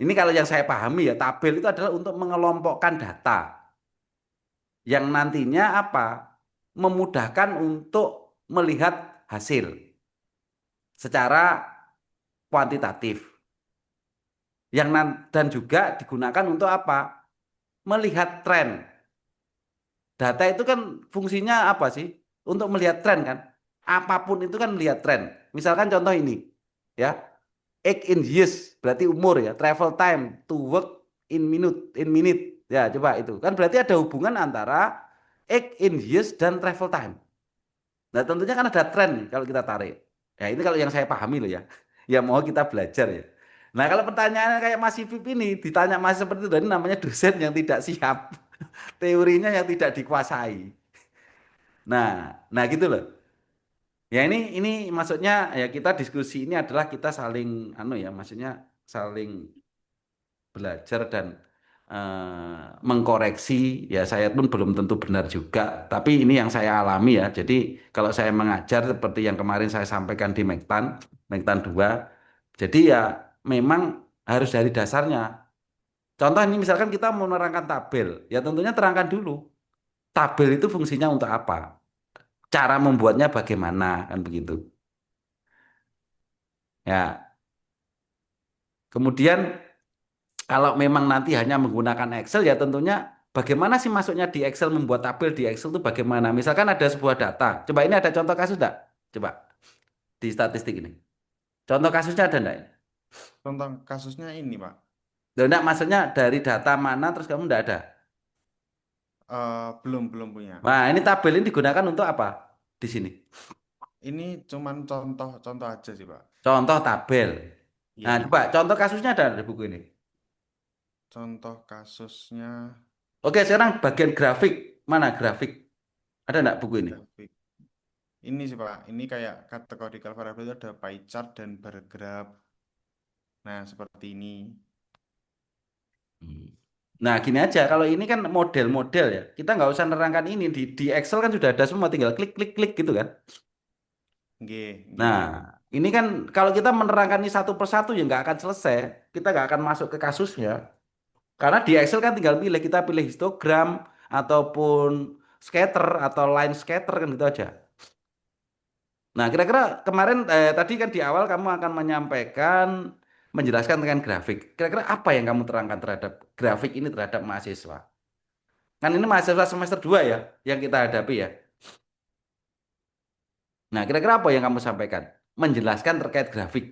ini kalau yang saya pahami ya, tabel itu adalah untuk mengelompokkan data yang nantinya apa? Memudahkan untuk melihat hasil secara kuantitatif. Dan juga digunakan untuk apa? Melihat tren. Data itu kan fungsinya apa sih? Untuk melihat tren kan? Apapun itu kan melihat tren. Misalkan contoh ini, ya, age in years berarti umur ya, travel time to work in minute. Ya, coba itu. Kan berarti ada hubungan antara age in years dan travel time. Nah, tentunya kan ada tren nih kalau kita tarik. Ya, ini kalau yang saya pahami loh ya. Ya mau kita belajar ya. Nah, kalau pertanyaannya kayak Mas Ipip ini ditanya masih seperti itu, ini namanya dosen yang tidak siap. Teorinya yang tidak dikuasai. Nah gitu loh. Ya ini maksudnya ya kita diskusi ini adalah kita saling anu ya, maksudnya saling belajar dan mengkoreksi ya saya pun belum tentu benar juga tapi ini yang saya alami ya jadi kalau saya mengajar seperti yang kemarin saya sampaikan di Mektan 2 jadi ya memang harus dari dasarnya contoh ini misalkan kita mau menerangkan tabel ya tentunya terangkan dulu tabel itu fungsinya untuk apa cara membuatnya bagaimana kan begitu ya kemudian kalau memang nanti hanya menggunakan Excel ya tentunya bagaimana sih masuknya di Excel membuat tabel di Excel itu bagaimana? Misalkan ada sebuah data. Coba ini ada contoh kasus enggak? Coba di statistik ini. Contoh kasusnya ada enggak? Contoh kasusnya ini, Pak. Enggak, maksudnya dari data mana terus kamu enggak ada. Belum punya. Nah, ini tabel ini digunakan untuk apa? Di sini. Ini cuman contoh-contoh aja sih, Pak. Contoh tabel. Nah, Iya. coba contoh kasusnya ada di buku ini. Contoh kasusnya Oke, sekarang bagian grafik. Mana grafik? Ada enggak buku ini? grafik. Ini sih, Pak. Ini kayak categorical variable itu ada pie chart dan bar graph. Nah, seperti ini. Hmm. Nah, gini aja. Kalau ini kan model-model ya. Kita nggak usah nerangkan ini di Excel kan sudah ada semua. Tinggal klik, klik, klik gitu kan. Nggih, Nah, nggih. ini kan kalau kita menerangkan ini satu persatu ya nggak akan selesai. Kita nggak akan masuk ke kasusnya. Karena di Excel kan tinggal pilih. Kita pilih histogram ataupun scatter atau line scatter kan gitu aja. Nah, kira-kira kemarin tadi kan di awal kamu akan menyampaikan menjelaskan dengan grafik. Kira-kira apa yang kamu terangkan terhadap grafik ini terhadap mahasiswa? Kan ini mahasiswa semester 2 ya yang kita hadapi ya. Nah, kira-kira apa yang kamu sampaikan? Menjelaskan terkait grafik.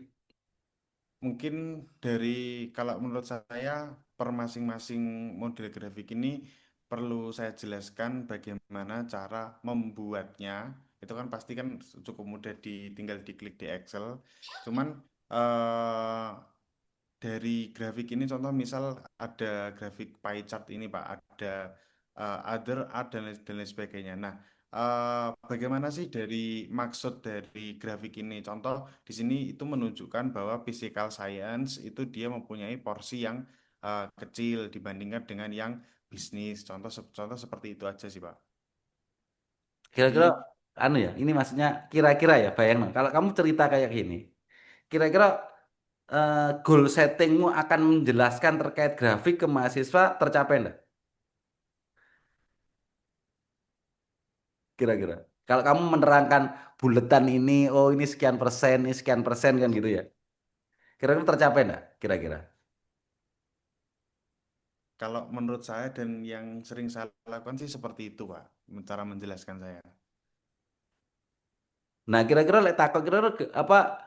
Mungkin dari kalau menurut saya per masing-masing model grafik ini perlu saya jelaskan bagaimana cara membuatnya. Itu kan pasti kan cukup mudah tinggal diklik di Excel. Cuman eh, dari grafik ini contoh misal ada grafik pie chart ini Pak, ada other art dan lain sebagainya. Nah, bagaimana sih dari maksud dari grafik ini? Contoh di sini itu menunjukkan bahwa physical science itu dia mempunyai porsi yang kecil dibandingkan dengan yang bisnis. Contoh seperti itu aja sih Pak. Kira-kira Jadi anu ya, ini maksudnya kira-kira ya, bayang no. Kalau kamu cerita kayak gini, kira-kira goal settingmu akan menjelaskan terkait grafik ke mahasiswa tercapai enggak? Kira-kira. Kalau kamu menerangkan buletan ini, oh ini sekian persen, ini sekian persen kan gitu ya. Kira-kira tercapai enggak? Kira-kira. Kalau menurut saya dan yang sering saya lakukan sih seperti itu, Pak. Cara menjelaskan saya. Nah, kira-kira lek takut kira-kira apa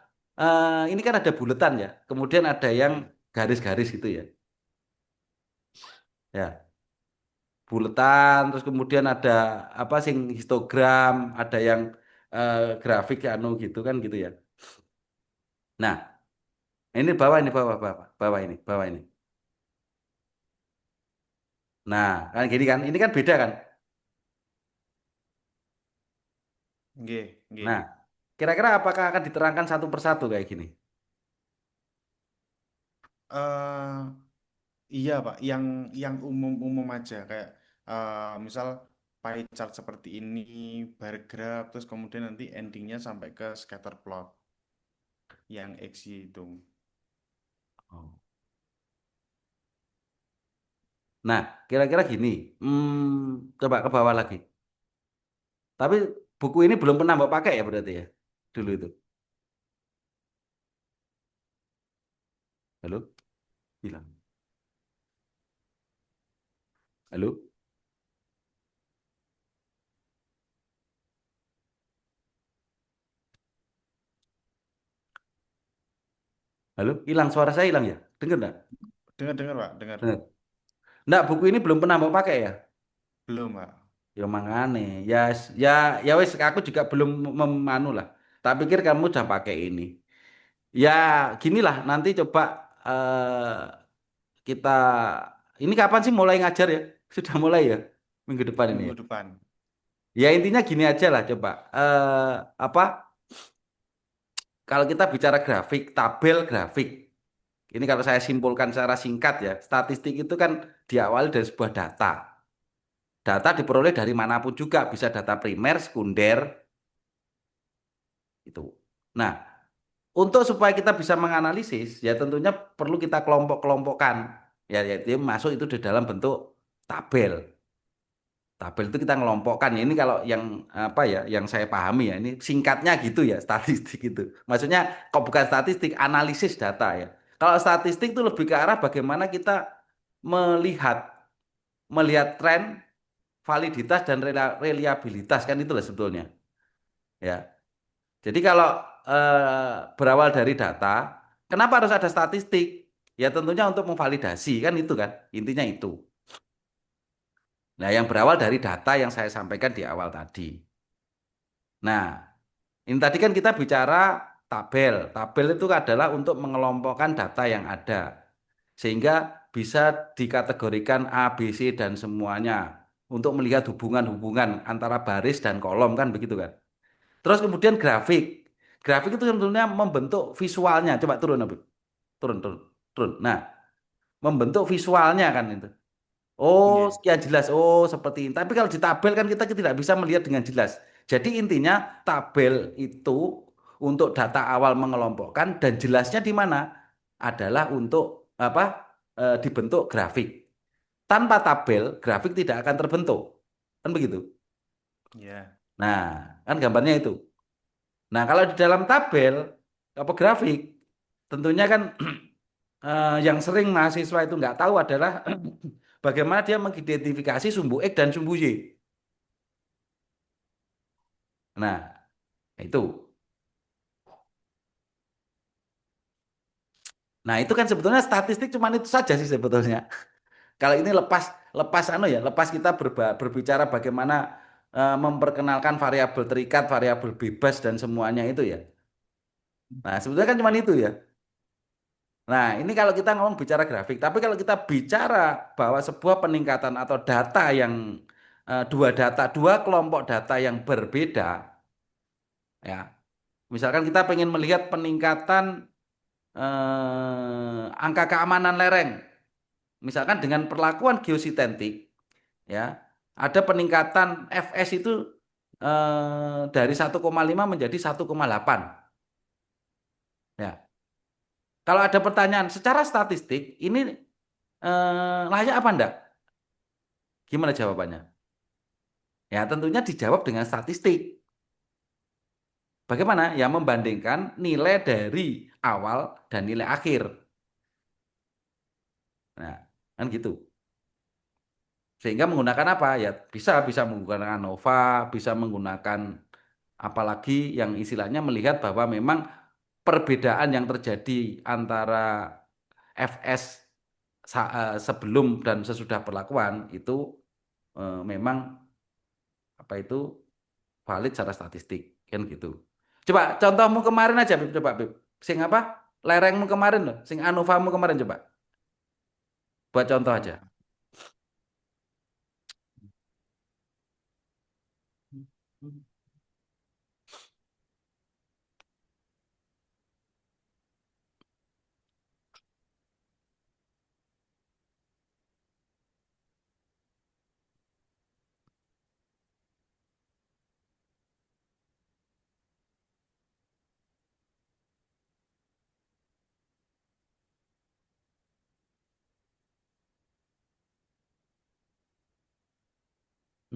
ini kan ada buletan ya. Kemudian ada yang Iya. garis-garis gitu ya. Ya, buletan terus kemudian ada apa sing histogram, ada yang grafik anu gitu kan gitu ya. Nah, ini bawah ini bawah bawah bawah ini bawah ini. Nah, kan gini kan. Ini kan beda kan. Nggih, nggih. Nah, kira-kira apakah akan diterangkan satu persatu kayak gini? eh iya, Pak. Yang umum-umum aja kayak misal pie chart seperti ini, bar graph, terus kemudian nanti endingnya sampai ke scatter plot yang X Y itu. Oh. Nah, kira-kira gini. Coba ke bawah lagi. Tapi buku ini belum pernah Mbak pakai ya berarti ya? Dulu itu. Halo? Hilang. Halo? Halo? Hilang suara saya hilang ya? Dengar nggak? Dengar-dengar, Pak, dengar. Dengar. Nggak, buku ini belum pernah Mbak pakai ya? Belum, Pak. Ya mangane. Ya ya ya wes aku juga belum memanu lah. Tak pikir kamu udah pakai ini. Ya ginilah nanti coba kita ini kapan sih mulai ngajar ya? Sudah mulai ya? Minggu depan ini ya. Minggu depan. Ya intinya gini aja lah coba. Apa? Kalau kita bicara grafik, tabel grafik. Ini kalau saya simpulkan secara singkat ya, statistik itu kan diawali dari sebuah data. Data diperoleh dari manapun juga, bisa data primer, sekunder, itu. Nah, untuk supaya kita bisa menganalisis, ya tentunya perlu kita kelompok-kelompokkan. Ya, yaitu masuk itu di dalam bentuk tabel. Tabel itu kita ngelompokkan. Ya, ini kalau yang apa ya, yang saya pahami ya, ini singkatnya gitu ya, statistik itu. Maksudnya kok bukan statistik, analisis data ya. Kalau statistik itu lebih ke arah bagaimana kita melihat melihat tren, validitas dan reliabilitas kan itulah sebetulnya. Ya. Jadi kalau berawal dari data, kenapa harus ada statistik? Ya tentunya untuk memvalidasi kan itu kan, intinya itu. Nah, yang berawal dari data yang saya sampaikan di awal tadi. Nah, ini tadi kan kita bicara tabel. Tabel itu adalah untuk mengelompokkan data yang ada. Sehingga bisa dikategorikan A, B, C, dan semuanya. Untuk melihat hubungan-hubungan antara baris dan kolom kan begitu kan. Terus kemudian grafik. Grafik itu sebetulnya membentuk visualnya. Coba turun, Abi. Turun, turun, turun. Nah, membentuk visualnya kan itu. Oh, Nggih. sekian jelas. Oh, seperti ini. Tapi kalau di tabel kan kita tidak bisa melihat dengan jelas. Jadi intinya tabel itu untuk data awal mengelompokkan dan jelasnya di mana? Adalah untuk apa? Dibentuk grafik. Tanpa tabel, grafik tidak akan terbentuk. Kan begitu. Ya. Nah, kan gambarnya itu. Nah, kalau di dalam tabel apa grafik, tentunya kan yang sering mahasiswa itu nggak tahu adalah bagaimana dia mengidentifikasi sumbu X dan sumbu Y. Nah, itu. Nah, itu kan sebetulnya statistik cuman itu saja sih sebetulnya. Kalau ini lepas lepas anu ya, lepas kita berbicara bagaimana memperkenalkan variabel terikat, variabel bebas dan semuanya itu ya. Nah, sebetulnya kan cuman itu ya. Nah, ini kalau kita ngomong bicara grafik, tapi kalau kita bicara bahwa sebuah peningkatan atau data yang dua kelompok data yang berbeda, ya, misalkan kita pengen melihat peningkatan angka keamanan lereng, misalkan dengan perlakuan geosintetik, ya, ada peningkatan FS itu dari 1,5 menjadi 1,8, ya. Kalau ada pertanyaan secara statistik, ini layak apa enggak? Gimana jawabannya? Ya, tentunya dijawab dengan statistik. Bagaimana? Ya, membandingkan nilai dari awal dan nilai akhir. Nah, kan gitu. Sehingga menggunakan apa? Ya, bisa bisa menggunakan ANOVA, bisa menggunakan apalagi yang istilahnya melihat bahwa memang perbedaan yang terjadi antara FS sebelum dan sesudah perlakuan itu memang apa itu valid secara statistik kan gitu. Coba contohmu kemarin aja Bib, coba Bib. Sing apa? Lerengmu kemarin loh, sing Anovamu kemarin coba. Buat contoh aja.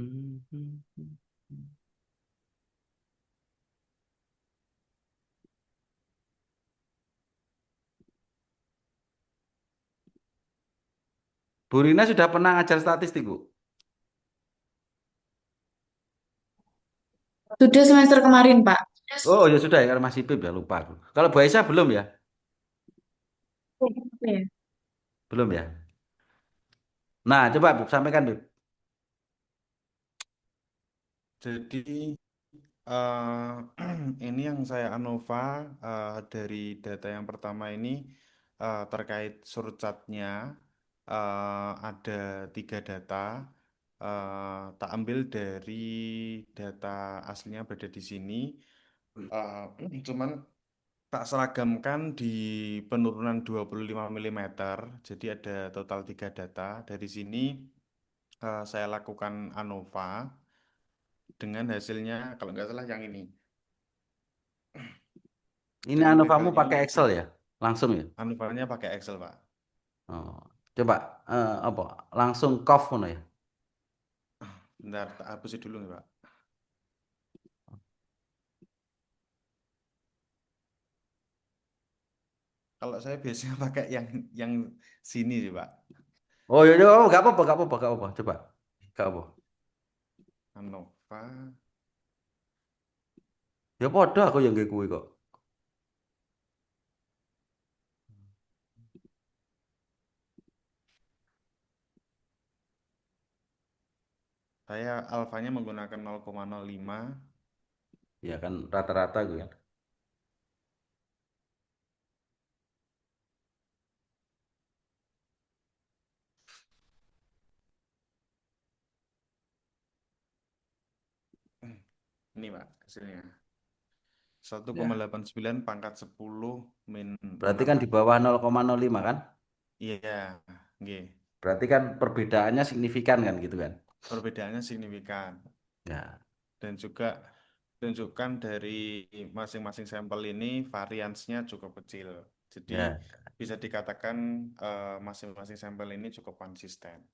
Oh, Bu Rina sudah pernah ngajar statistik, Bu? Sudah semester kemarin, Pak. Oh, ya sudah ya, karena masih PIP ya, lupa aku. Kalau Bu Aisyah belum ya? Oke. Belum ya? Nah, coba Bib, sampaikan Bib. jadi eh, ini yang saya ANOVA dari data yang pertama ini terkait surchartnya ada 3 data. Tak ambil dari data aslinya berada di sini. Cuman tak seragamkan di penurunan 25 mm. Jadi ada total 3 data. Dari sini saya lakukan ANOVA dengan hasilnya kalau nggak salah yang ini. Ini Dengan Anovamu levelnya pakai Excel ya? Langsung ya? ANOVA-nya pakai Excel, Pak. Oh. Coba apa? Langsung cough ngono ya? Bentar, tak hapus dulu nih, Pak. Kalau saya biasanya pakai yang sini sih, Pak. Oh, ya, ya, oh, gak apa-apa, gak apa-apa, gak apa-apa. Coba. Gak apa. ANOVA. Ya podo aku yang kayak kuwi kok. Saya alfanya menggunakan 0,05. Ya kan rata-rata gue kan. Ini, Pak, hasilnya. Ya. 1,89 pangkat 10 min Berarti 6. kan di bawah 0,05 kan? Iya, nggih. Berarti kan perbedaannya signifikan kan gitu kan? Perbedaannya signifikan. Ya. Dan juga tunjukkan dari masing-masing sampel ini variansnya cukup kecil. Jadi Ya. bisa dikatakan masing-masing sampel ini cukup konsisten.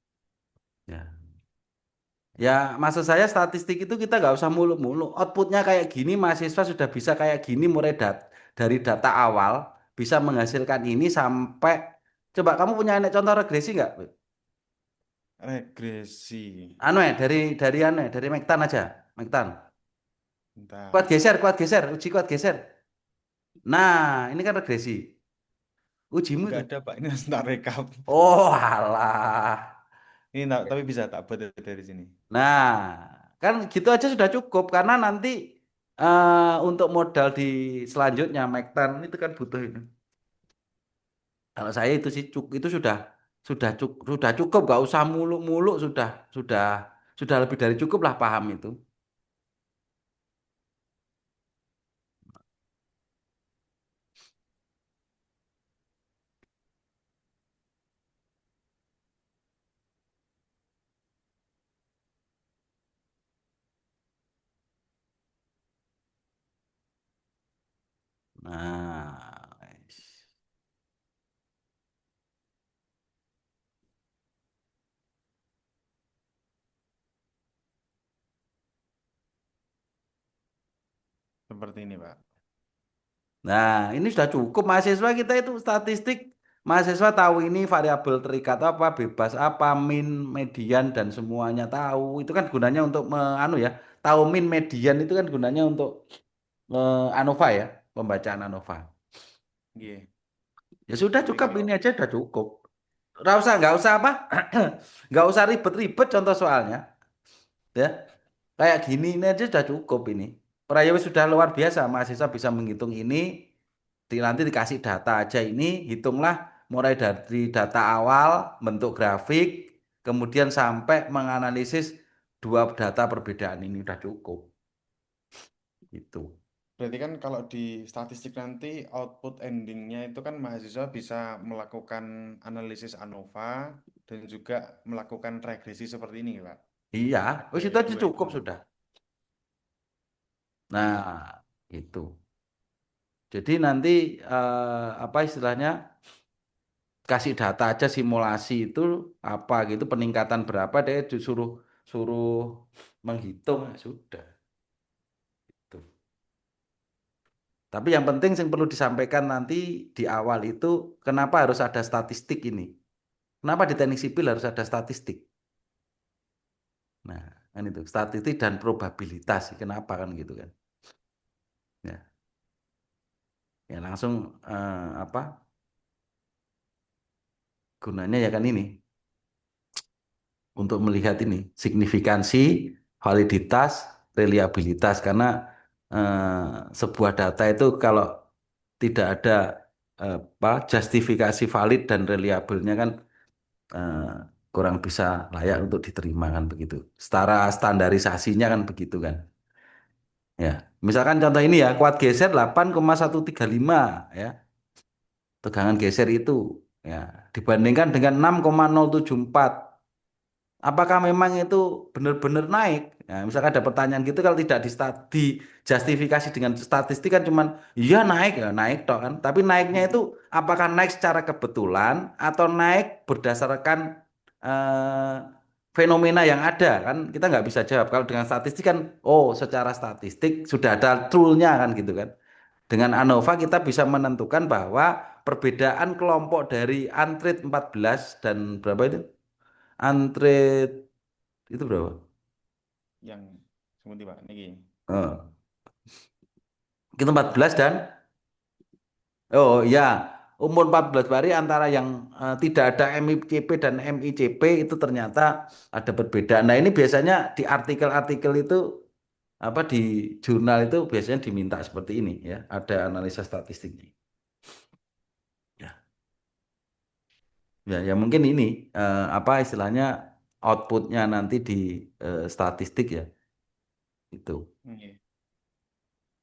Ya. Ya, maksud saya statistik itu kita nggak usah muluk-muluk. Outputnya kayak gini, mahasiswa sudah bisa kayak gini mulai dari data awal bisa menghasilkan ini sampai. Coba kamu punya contoh regresi nggak? Regresi. Anu ya dari Mektan aja, Mektan. Bentar. Kuat geser, uji kuat geser. Nah, ini kan regresi. Ujimu Enggak itu. ada, Pak. Ini harus tak rekap. Oh, alah. Ini tapi bisa tak buat dari sini. Nah, kan gitu aja sudah cukup karena nanti untuk modal di selanjutnya Mektan itu kan butuh ini. Kalau saya itu sih itu sudah cukup, gak usah muluk-muluk sudah lebih dari cukup lah paham itu. Nah, wes. seperti ini, Pak. Nah, ini sudah cukup mahasiswa kita itu statistik. Mahasiswa tahu ini variabel terikat apa, bebas apa, min, median dan semuanya tahu. Itu kan gunanya untuk anu ya, tahu min, median itu kan gunanya untuk ANOVA ya, pembacaan ANOVA. Nggih. Ya sudah Jadi cukup kalau ini aja udah cukup. Nggak usah apa, nggak usah ribet-ribet contoh soalnya, ya. Kayak gini ini aja sudah cukup ini. Prayogi sudah luar biasa, mahasiswa bisa menghitung ini, nanti dikasih data aja ini, hitunglah mulai dari data awal, bentuk grafik, kemudian sampai menganalisis dua data perbedaan ini udah cukup. Itu. berarti kan kalau di statistik nanti output endingnya itu kan mahasiswa bisa melakukan analisis ANOVA dan juga melakukan regresi seperti ini, Pak. Iya, Ada wis itu aja dua itu. cukup sudah. Iya. Nah, itu. Jadi nanti apa istilahnya kasih data aja simulasi itu apa gitu peningkatan berapa dia suruh suruh menghitung ya sudah. Tuh. Tapi yang penting yang perlu disampaikan nanti di awal itu kenapa harus ada statistik ini? Kenapa di teknik sipil harus ada statistik? Nah, kan itu statistik dan probabilitas. Kenapa kan gitu kan? Ya, ya langsung apa gunanya ya kan ini untuk melihat ini signifikansi, validitas, reliabilitas karena sebuah data itu kalau tidak ada apa justifikasi valid dan reliabelnya kan eh, kurang bisa layak untuk diterima kan begitu. Setara standarisasinya kan begitu kan. Ya, misalkan contoh ini ya, kuat geser 8,135 ya. Tegangan geser itu ya dibandingkan dengan 6,074. Apakah memang itu benar-benar naik? Nah, misalkan ada pertanyaan gitu kalau tidak dijustifikasi dengan statistik kan cuman iya naik ya naik toh kan. Tapi naiknya itu apakah naik secara kebetulan atau naik berdasarkan eh, fenomena yang ada kan kita nggak bisa jawab. Kalau dengan statistik kan oh secara statistik sudah ada toolnya kan gitu kan. Dengan ANOVA kita bisa menentukan bahwa perbedaan kelompok dari antrit 14 dan berapa itu? Antrit itu berapa? Yang seperti Pak niki. Oh, kita 14 dan oh ya umur 14 hari antara yang tidak ada MICP dan MICP itu ternyata ada perbedaan. Nah ini biasanya di artikel-artikel itu apa di jurnal itu biasanya diminta seperti ini ya ada analisa statistiknya. Ya, ya mungkin ini apa istilahnya outputnya nanti di statistik ya itu. Nggih.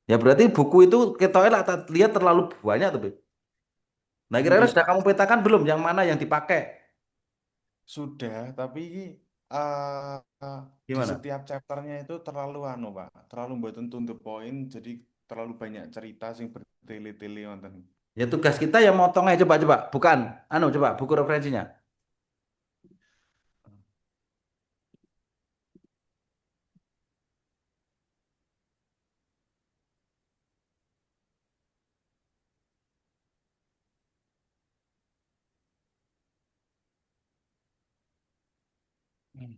Ya berarti buku itu kita lihat terlalu banyak tuh. Beb. Nah, kira-kira Nggih, sudah Pak. kamu petakan belum yang mana yang dipakai? Sudah, tapi eh, di Gimana? setiap chapternya itu terlalu anu, Pak. Terlalu mboten to the point, jadi terlalu banyak cerita sing bertele-tele wonten. Ya tugas kita yang motong aja coba-coba. Bukan, anu coba buku referensinya. Hmm.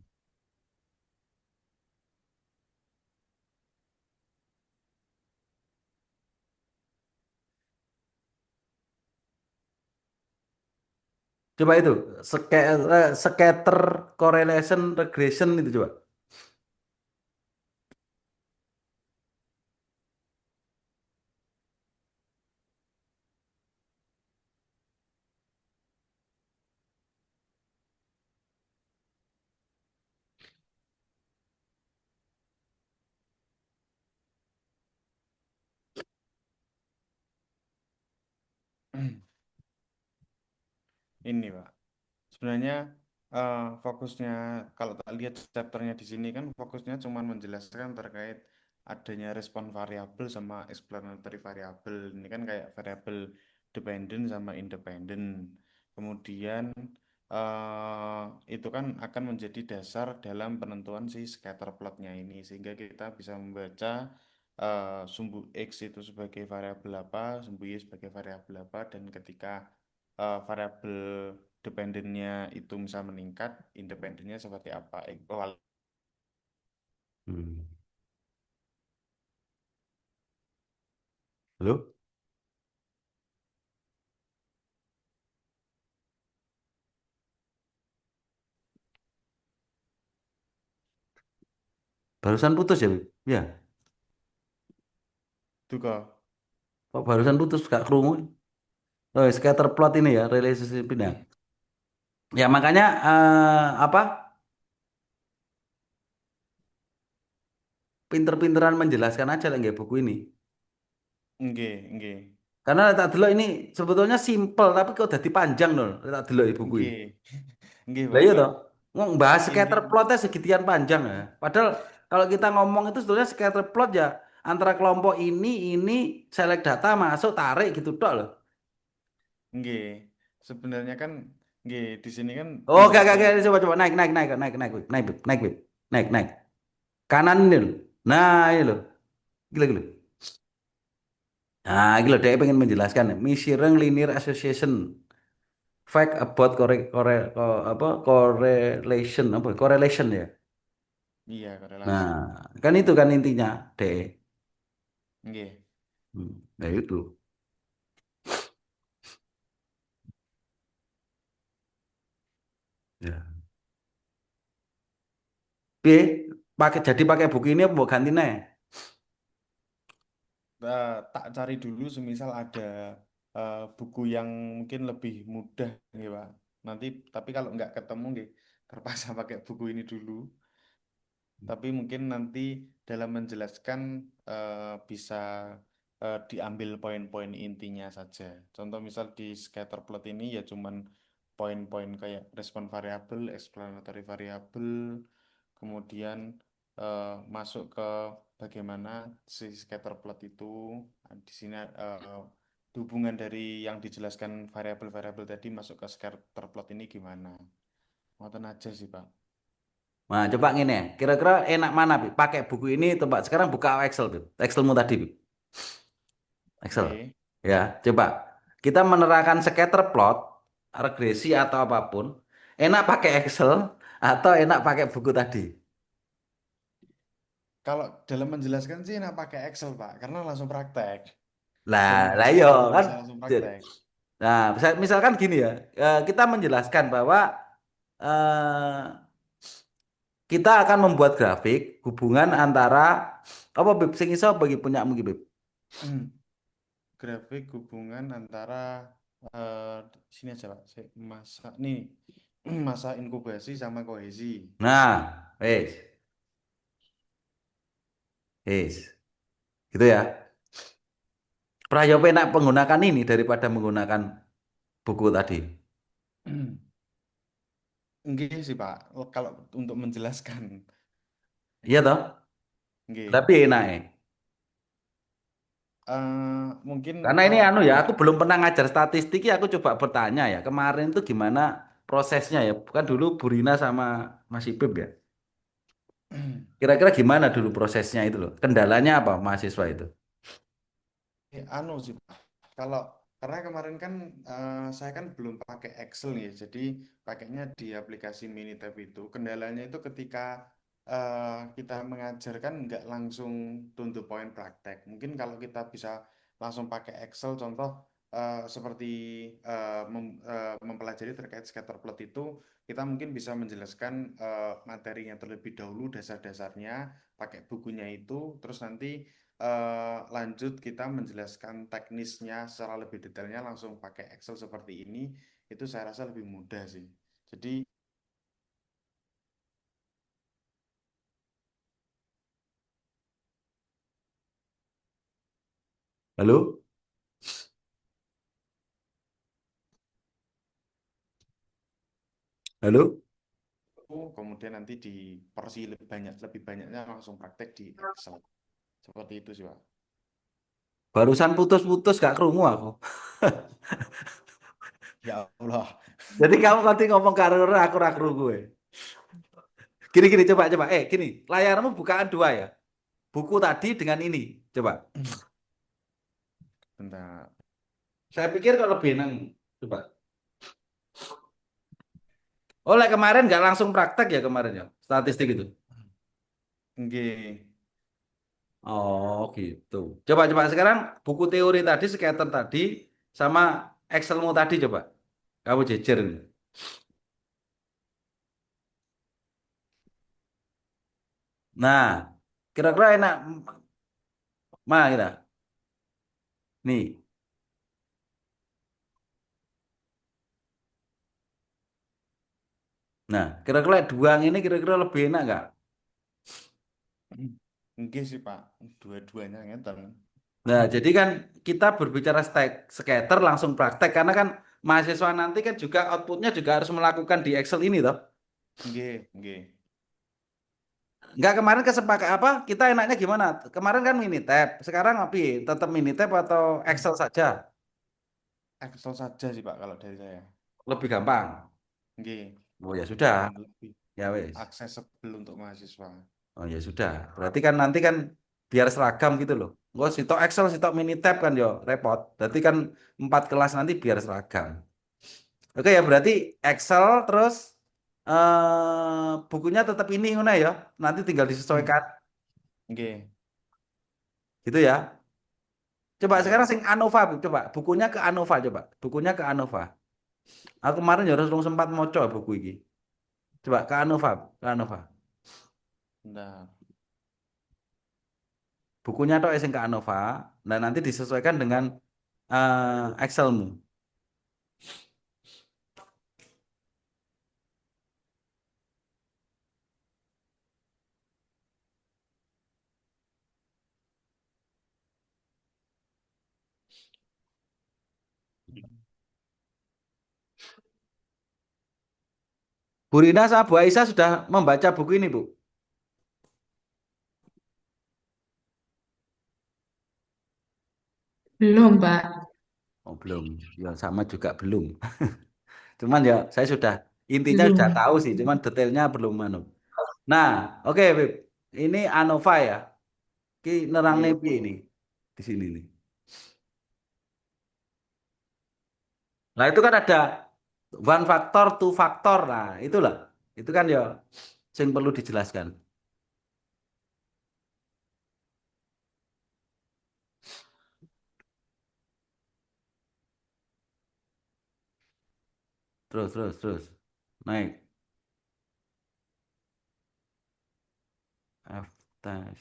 Coba itu scatter correlation regression itu coba. Ini, Pak. Sebenarnya fokusnya kalau tak lihat chapternya di sini kan fokusnya cuma menjelaskan terkait adanya respon variabel sama explanatory variabel. Ini kan kayak variabel dependent sama independent. Kemudian itu kan akan menjadi dasar dalam penentuan si scatter plotnya ini sehingga kita bisa membaca sumbu X itu sebagai variabel apa, sumbu Y sebagai variabel apa, dan ketika variabel dependennya itu misal meningkat, independennya seperti apa. Hmm. Halo? Barusan putus ya, Bib? Ya. Itu kok. Kok barusan putus gak kerungu? Oh, scatter plot ini ya, relationship ini ya. Ya makanya apa? Pinter-pinteran menjelaskan aja lah nggak buku ini. Nggih, nggih. Karena tak delok ini sebetulnya simple tapi kok jadi panjang loh. Tak delok buku ini. Nggih. Nggih, Lah Pak. iya toh. Ngomong bahas Inti scatter plotnya segitian panjang ya. Padahal kalau kita ngomong itu sebetulnya scatter plot ya antara kelompok ini select data masuk tarik gitu tok loh. nggih. Sebenarnya kan nggih di sini kan Oh, gak, penjelasannya. coba coba naik naik naik naik naik Bib. Naik Bib. Naik Bib. Naik naik. Kanan ini loh. Nah, ini loh. Gila gila. Nah, gila dia pengen menjelaskan Michiring linear association fact about apa correlation apa correlation ya. Iya, Nah, korelasi. kan itu kan intinya DE. Nggih. Nah itu. Ya. B pakai buku ini apa mau ganti nih? Tak cari dulu semisal ada buku yang mungkin lebih mudah nggih, Pak. Nanti tapi kalau nggak ketemu nggih terpaksa pakai buku ini dulu. Tapi mungkin nanti dalam menjelaskan bisa diambil poin-poin intinya saja. Contoh misal di scatter plot ini ya cuman poin-poin kayak respon variabel, explanatory variabel, kemudian masuk ke bagaimana si scatter plot itu. Nah, di sini hubungan dari yang dijelaskan variabel-variabel tadi masuk ke scatter plot ini gimana. Ngoten aja sih, Pak. Nah, coba gini ya. Kira-kira enak mana, Bib? Pakai buku ini tempat sekarang buka Excel, Bib. Excelmu tadi, Bib. Excel. Oke. Ya, coba. Kita menerangkan scatter plot, regresi atau apapun. Enak pakai Excel atau enak pakai buku tadi? Kalau dalam menjelaskan sih enak pakai Excel, Pak, karena langsung praktek. Lah, Dan lah bisa iya kan. bisa langsung praktek. Nah, misalkan gini ya, kita menjelaskan bahwa eh, kita akan membuat grafik hubungan antara apa Beb sing iso bagi punya mungkin Beb. Grafik hubungan antara eh, sini aja, Pak. Masa nih masa inkubasi sama kohesi. Nah, wes, gitu ya. Prayoga enak menggunakan ini daripada menggunakan buku tadi. Enggak sih, Pak. Kalau untuk menjelaskan, Iya toh? enggak. Tapi enak Mungkin Karena ini kalau anu ya, aku belum pernah ngajar statistik ya, aku coba bertanya ya. Kemarin itu gimana prosesnya ya? Bukan dulu Burina sama Mas Ipib ya. Kira-kira gimana dulu prosesnya itu loh? Kendalanya apa mahasiswa itu? anu sih, Pak. Kalau karena kemarin kan saya kan belum pakai Excel ya, jadi pakainya di aplikasi Minitab itu. Kendalanya itu ketika kita mengajarkan nggak langsung to the point praktek. Mungkin kalau kita bisa langsung pakai Excel, contoh seperti mempelajari terkait scatter plot itu, kita mungkin bisa menjelaskan materinya terlebih dahulu, dasar-dasarnya, pakai bukunya itu, terus nanti lanjut kita menjelaskan teknisnya secara lebih detailnya langsung pakai Excel seperti ini, itu saya rasa lebih mudah sih. Jadi Halo? Halo? kemudian nanti di porsi lebih banyaknya langsung praktek di Excel. Seperti itu sih, Pak. Barusan putus-putus gak kerungu aku. Ya Allah. Jadi kamu nanti ngomong karo aku kerungu ya. Gini gini coba coba. Gini, layarmu bukaan dua ya. buku tadi dengan ini? Coba. Bentar. Saya pikir kalau lebih enak. Coba. Oh, like kemarin nggak langsung praktek ya kemarin ya, statistik itu. Nggih. Oh, gitu. Coba sekarang buku teori tadi, skater tadi, sama Excelmu tadi coba. Kamu jejer ini. Nah, kira-kira enak mana kita? Nih. Nah, kira-kira dua ini kira-kira lebih enak nggak? Nggih sih Pak, dua-duanya ngeten. Nah, jadi kan kita berbicara skater langsung praktek karena kan mahasiswa nanti kan juga outputnya juga harus melakukan di Excel ini toh. Nggih, nggih. Enggak kemarin kesepakat apa? Kita enaknya gimana? Kemarin kan Minitab, sekarang apa? Tetap Minitab atau Excel saja? Excel saja sih Pak kalau dari saya. Lebih gampang. Nggih, Oh ya sudah, lebih ya wes. aksesibel untuk mahasiswa. Oh ya sudah. Berarti kan nanti kan biar seragam gitu loh. Gue sitok Excel, sitok Minitab kan yo repot. Berarti kan 4 kelas nanti biar seragam. Oke ya berarti Excel terus bukunya tetap ini ngono ya. Nanti tinggal disesuaikan Nggih, gitu ya. Coba sekarang nggih. sing Anova, coba bukunya ke Anova coba. Bukunya ke Anova. Aku kemarin ya harus sempat moco buku ini. Coba ke Anova, ke Anova. Bentar. Bukunya tok sing ke Anova. Nah, nanti disesuaikan dengan Excelmu. Bu Rina sama Bu Aisyah sudah membaca buku ini, Bu? Belum, Pak. Oh, belum. Ya sama juga belum. Cuman ya saya sudah intinya sudah Belum. tahu sih, cuman detailnya belum anu. Nah, oke, Bib. Ini Anova ya. Ki nerang Nggih. nepi ini di sini nih. Nah, itu kan ada one factor, two factor. Nah, itulah. Itu kan ya yang perlu dijelaskan. Terus. Naik. F tes.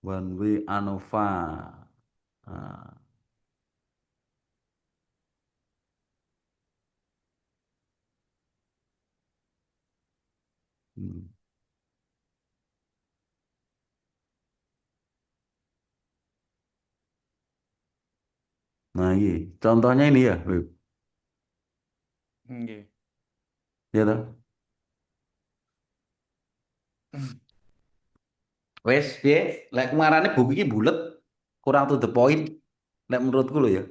One way ANOVA. Nah, hmm. Nah, iya. Contohnya ini ya, Bib. Nggih. Ya toh. Wes, piye? Lek kemarinnya buku ini bulet, kurang to the point. Lek menurutku loh ya.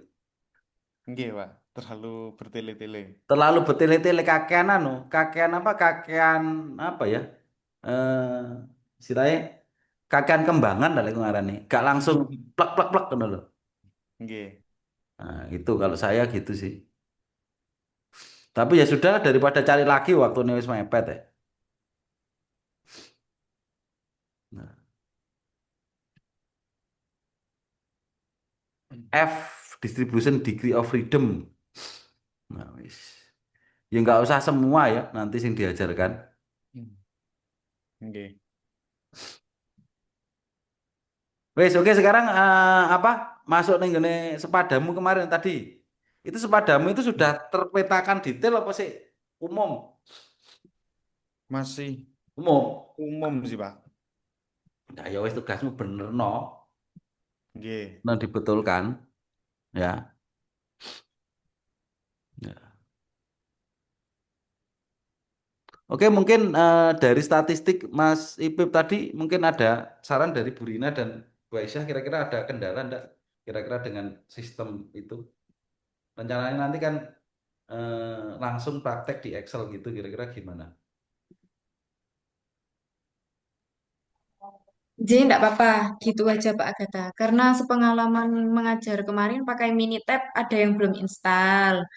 Nggih, Pak. Terlalu bertele-tele. Terlalu bertele-tele kakean anu, kakean apa? Kakean apa ya? Eh, istilahnya kakean kembangan dari kemarin nih. Gak langsung plak plak plak kan loh. Nggih. Nah, itu kalau saya gitu sih. Tapi ya sudah daripada cari lagi waktu wis mepet ya. Nah, F distribution degree of freedom. Nah, wis. Ya nggak usah semua ya nanti sing diajarkan. Nggih. Wes, oke sekarang apa? Masuk nih gini sepadamu kemarin tadi. Itu sepadamu itu sudah terpetakan detail apa sih? Umum. Masih Umum. umum sih, Pak. Nah, ya wes tugasmu bener no. Nggih. Nah, dibetulkan ya. Ya. Oke, mungkin dari statistik Mas Ipip tadi mungkin ada saran dari Bu Rina dan Bu Aisyah kira-kira ada kendala enggak? kira-kira dengan sistem itu. Rencananya nanti kan langsung praktek di Excel gitu, kira-kira gimana? Jadi enggak apa-apa, gitu aja Pak Agatha. Karena sepengalaman mengajar kemarin pakai mini tab ada yang belum install,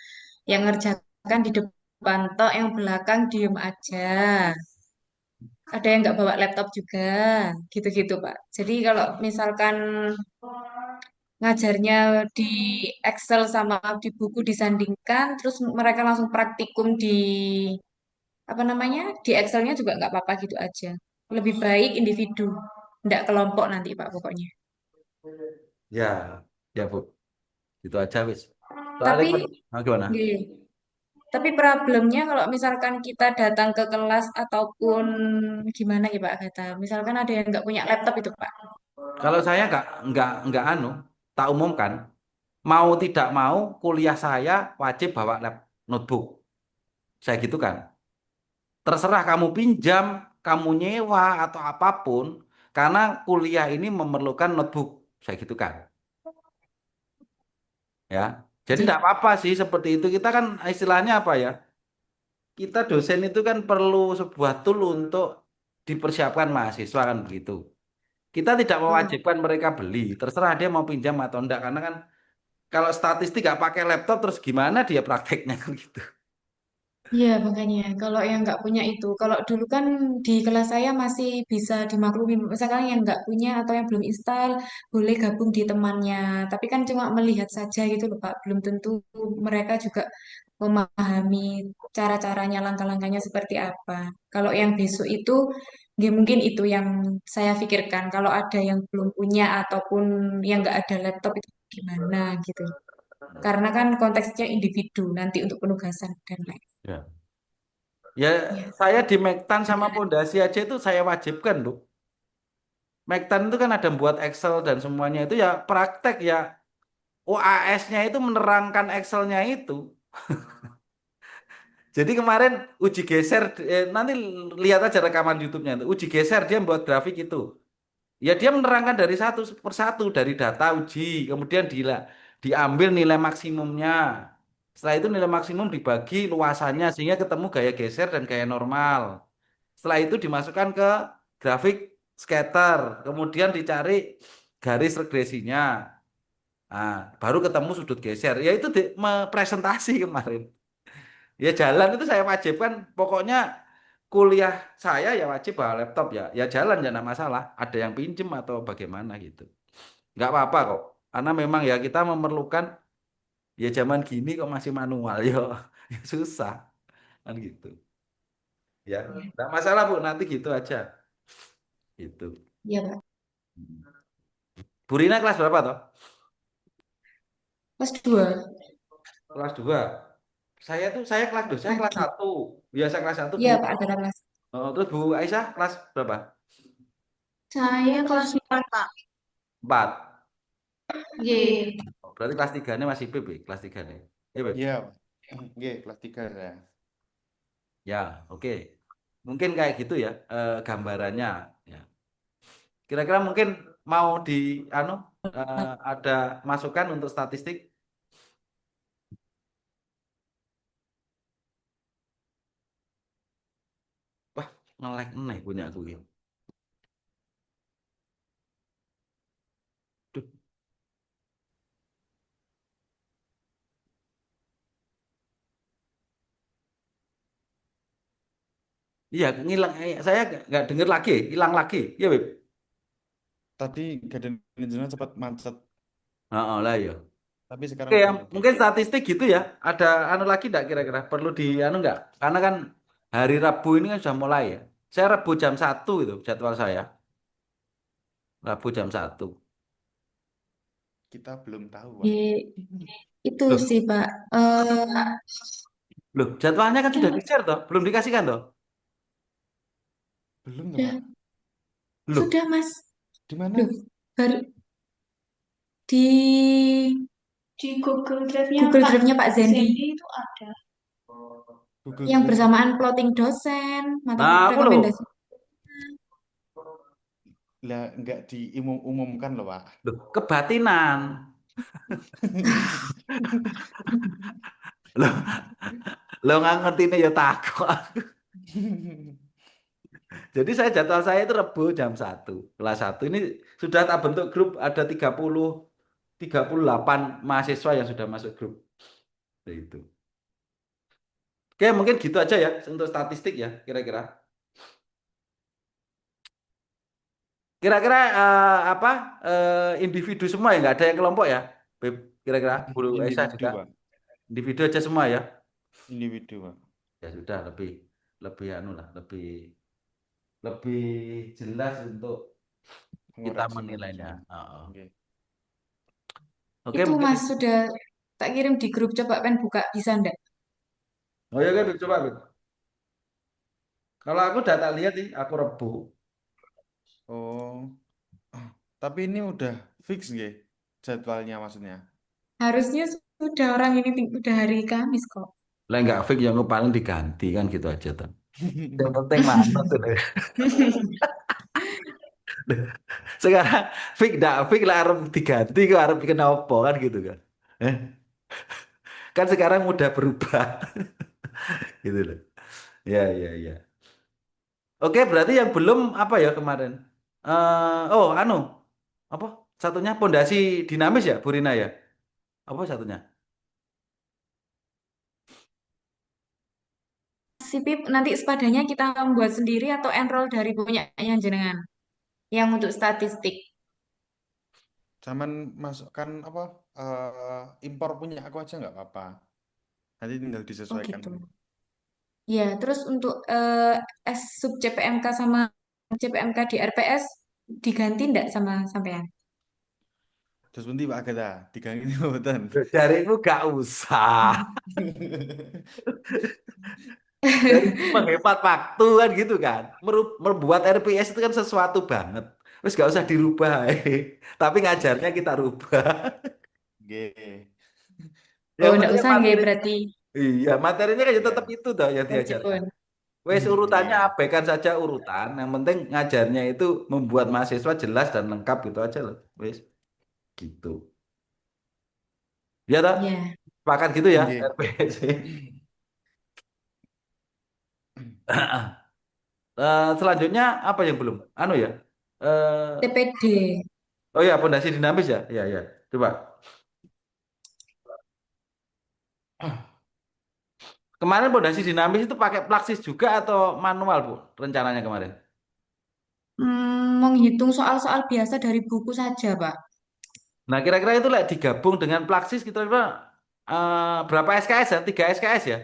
yang ngerjakan di depan tok, yang belakang diem aja. Ada yang nggak bawa laptop juga, gitu-gitu Pak. Jadi kalau misalkan ngajarnya di Excel sama di buku disandingkan, terus mereka langsung praktikum di apa namanya di Excelnya juga nggak apa-apa gitu aja. Lebih baik individu, nggak kelompok nanti Pak pokoknya. Ya, ya Bu, itu aja wis. Soalnya Tapi gimana? nggih, tapi problemnya kalau misalkan kita datang ke kelas ataupun gimana ya Pak Agatha, misalkan ada yang nggak punya laptop itu Pak. Kalau saya nggak anu, tak umumkan, mau tidak mau kuliah saya wajib bawa notebook. Saya gitu kan. Terserah kamu pinjam, kamu nyewa atau apapun, karena kuliah ini memerlukan notebook. Saya gitu kan. Ya. Jadi Nggih. tidak apa-apa sih seperti itu. Kita kan istilahnya apa ya? Kita dosen itu kan perlu sebuah tool untuk dipersiapkan mahasiswa kan begitu. Kita tidak Oh. mewajibkan mereka beli, terserah dia mau pinjam atau enggak. Karena kan kalau statistik nggak pakai laptop terus gimana dia prakteknya kan gitu. Iya, makanya kalau yang nggak punya itu, kalau dulu kan di kelas saya masih bisa dimaklumi, misalkan yang nggak punya atau yang belum install boleh gabung di temannya, tapi kan cuma melihat saja gitu loh Pak, belum tentu mereka juga memahami cara-caranya, langkah-langkahnya seperti apa. Kalau yang besok itu, ya mungkin itu yang saya pikirkan, kalau ada yang belum punya ataupun yang nggak ada laptop itu gimana gitu. Karena kan konteksnya individu nanti untuk penugasan dan lain. Ya. Ya, Ya. saya di Mektan sama Gimana? Pondasi aja itu saya wajibkan tuh. Mektan itu kan ada buat Excel dan semuanya itu ya praktek ya. OAS-nya itu menerangkan Excel-nya itu. Jadi kemarin uji geser, nanti lihat aja rekaman YouTube-nya itu. Uji geser dia buat grafik itu. Ya dia menerangkan dari satu persatu dari data uji, kemudian diambil nilai maksimumnya. Setelah itu nilai maksimum dibagi luasannya sehingga ketemu gaya geser dan gaya normal. Setelah itu dimasukkan ke grafik scatter, kemudian dicari garis regresinya. Nah, baru ketemu sudut geser. Ya itu presentasi kemarin. Ya jalan itu saya wajibkan. Pokoknya kuliah saya ya wajib bawa laptop ya. Ya jalan ya enggak masalah. Ada yang pinjem atau bagaimana gitu. Nggak apa-apa kok. Karena memang ya kita memerlukan ya zaman gini kok masih manual ya, ya susah kan gitu. Ya, nggak masalah Bu. Nanti gitu aja. Gitu. Iya, Pak. Bu Rina kelas berapa toh? Kelas 2 Kelas 2. Saya kelas 2, saya kelas pagi. 1. Biasa kelas 1 Bu. Iya, Pak, ada kelas. Oh, terus Bu Aisyah kelas berapa? Saya kelas 4, Pak. 4. Ye. Oh, berarti kelas 3 ini masih PB, kelas 3 nih. Iya, Beb? Iya, oke, kelas 3 ya. Ya, oke. Mungkin kayak gitu ya gambarannya. Ya. Kira-kira mungkin mau ada masukan untuk statistik? Wah, ngelek nih punya aku ini. Duh, iya, ngilang. Saya nggak dengar lagi, hilang lagi. Iya, Beb. Tadi Garden Jenderal sempat macet, Oh, lah ya. tapi Oke sekarang ya, udah oke. mungkin statistik gitu ya. Ada lagi enggak kira-kira? Perlu nggak? Karena kan hari Rabu ini kan sudah mulai ya. Saya Rabu jam 1 itu jadwal saya. Rabu jam 1. Kita belum tahu, Pak. Ye, itu Loh, sih, Pak. loh, jadwalnya kan sudah Ya, di-share toh, belum dikasihkan toh? Belum tuh, Pak. sudah, Loh, sudah, Mas. Di Loh, mana? baru di Di Google Drive-nya Google Pak Drive-nya Pak Zendi Zendi itu ada. Google yang Drive. bersamaan plotting dosen, mata nah aku loh, rekomendasi. Lah, nggak diumumkan loh, Pak. loh kebatinan. Lo lo nggak ngerti nih ya takut. Jadi saya jadwal saya itu Rebo jam 1 kelas 1 ini sudah tak bentuk grup ada 38 mahasiswa yang sudah masuk grup. Nah, itu. Oke, mungkin gitu aja ya untuk statistik ya kira-kira. Kira-kira apa individu semua ya nggak ada yang kelompok ya? Beb, kira-kira Bu Aisyah Individu, juga Pak. individu aja semua ya? Individu, Pak. Ya sudah lebih lebih anu lah, lebih lebih jelas untuk kita Mengoreksinya menilainya. maksudnya. Heeh. Oke. Oke, Itu mungkin. Mas sudah tak kirim di grup, coba pengen buka bisa ndak? Oh ya kan, Oke. coba Beb. Kalau aku udah tak lihat sih, aku Rebo. Oh, tapi ini udah fix nggih jadwalnya maksudnya. Harusnya sudah orang ini udah hari Kamis kok. Lah nggak fix yang paling diganti kan gitu aja tuh. Yang penting manut tuh. Sekarang fix dak fix lah harus diganti kok harus bikin apa kan gitu kan. Eh, kan sekarang udah berubah gitu loh. Ya ya ya. Oke, berarti yang belum apa ya kemarin? Oh, anu. Apa? Satunya pondasi dinamis ya, Bu Rina ya? Apa satunya? Sipip nanti sepadanya kita membuat sendiri atau enroll dari punyanya jenengan yang untuk statistik. Zaman masukkan apa impor punya aku aja nggak apa-apa. Nanti tinggal Oh disesuaikan. gitu. Ya, terus untuk sub CPMK sama CPMK di RPS diganti ndak sama sampean? Terus nanti Pak Agatha diganti mboten. Darimu gak usah. Darimu menghemat waktu kan gitu kan. Membuat RPS itu kan sesuatu banget. Terus gak usah dirubah. Tapi ngajarnya kita rubah. Nggih. Yang Oh, ndak penting kan usah nggih materi. berarti. Iya, materinya kan ya tetap Ya. itu toh yang diajarkan. Meskipun. Wes urutannya Iya. abaikan saja urutan. Yang penting ngajarnya itu membuat mahasiswa jelas dan lengkap gitu aja loh. Wes gitu. Ya toh? Ya, Sepakat gitu ya Nggih. RPS. Selanjutnya apa yang belum? Anu ya. Eh, TPD. oh ya, pondasi dinamis ya. Iya, ya. Coba. Kemarin pondasi dinamis itu pakai Plaksis juga atau manual, Bu? Rencananya kemarin. Menghitung soal-soal biasa dari buku saja, Pak. Nah, kira-kira itu lah digabung dengan Plaksis kira-kira berapa SKS ya? 3 SKS ya?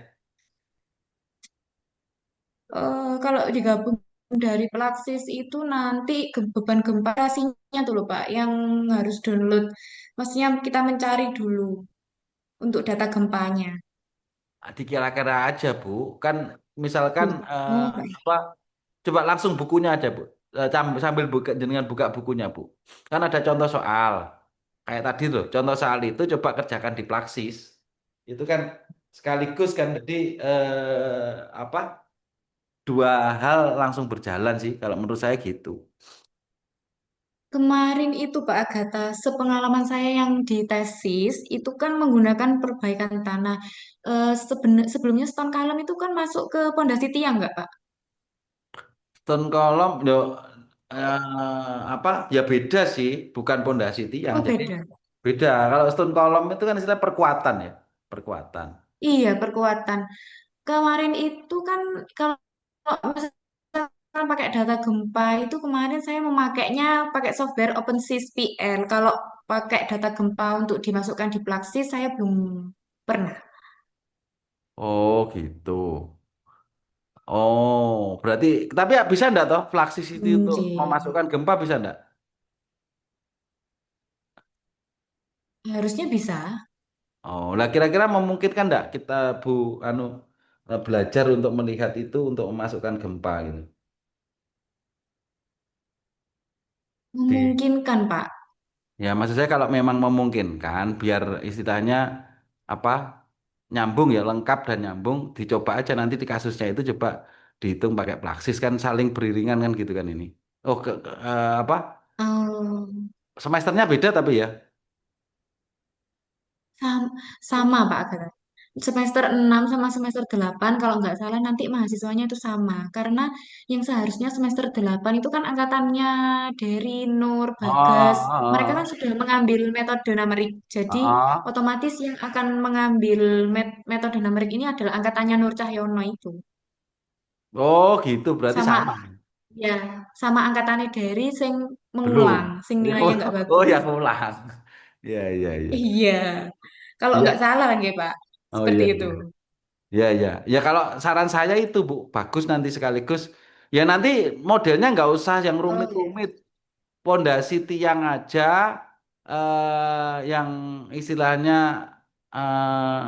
Kalau digabung dari Pelaksis itu nanti beban gemparasinya tuh loh Pak, yang harus download. Maksudnya kita mencari dulu untuk data gempanya. Dikira-kira aja, Bu. Kan misalkan Oh, Pak. apa? Coba langsung bukunya aja, Bu. Sambil buka dengan buka bukunya, Bu. Kan ada contoh soal. Kayak tadi tuh, contoh soal itu coba kerjakan di Plaksis. Itu kan sekaligus kan jadi apa? Dua hal langsung berjalan sih kalau menurut saya gitu. Kemarin itu Pak Agatha, sepengalaman saya yang di tesis itu kan menggunakan perbaikan tanah. Sebelumnya stone column itu kan masuk ke pondasi tiang nggak Pak? Stone kolom yo apa? Ya beda sih, bukan pondasi tiang. Oh Jadi beda. beda. Kalau stone kolom itu kan istilah perkuatan ya, perkuatan. Iya perkuatan. Kemarin itu kan kalau misalkan pakai data gempa itu kemarin saya memakainya pakai software OpenSys PL. Kalau pakai data gempa untuk dimasukkan di Plaxis saya belum pernah. Oh gitu. Oh, berarti tapi ya bisa enggak toh Fluxys itu untuk Oke. memasukkan gempa bisa enggak? Harusnya bisa. Oh, lah kira-kira memungkinkan enggak kita Bu anu belajar untuk melihat itu untuk memasukkan gempa gitu. Di Memungkinkan, Pak. ya maksud saya kalau memang memungkinkan biar istilahnya apa nyambung ya lengkap dan nyambung dicoba aja nanti di kasusnya itu coba dihitung pakai Fluxys kan saling beriringan kan gitu kan ini. Oh apa Oh, semesternya beda tapi ya. Sama, sama Pak Agatha. Semester 6 sama semester 8 kalau nggak salah nanti mahasiswanya itu sama. Karena yang seharusnya semester 8 itu kan angkatannya dari Nur, Oh, Bagas. Mereka kan oh, sudah mengambil metode numerik. oh, Jadi oh. otomatis yang akan mengambil metode numerik ini adalah angkatannya Nur Cahyono itu. Oh, gitu berarti Sama sama. ya, sama angkatannya dari sing Belum. mengulang, sing Oh, nilainya nggak oh bagus. yang ulang. Ya, ya, ya. Iya. Kalau nggak Ya. salah kan ya Pak. Oh, Seperti iya, itu. iya. Ya, ya. Ya kalau saran saya itu, Bu, bagus nanti sekaligus. Ya nanti modelnya nggak usah yang Oh ya. rumit-rumit. Pondasi tiang aja, yang istilahnya eh,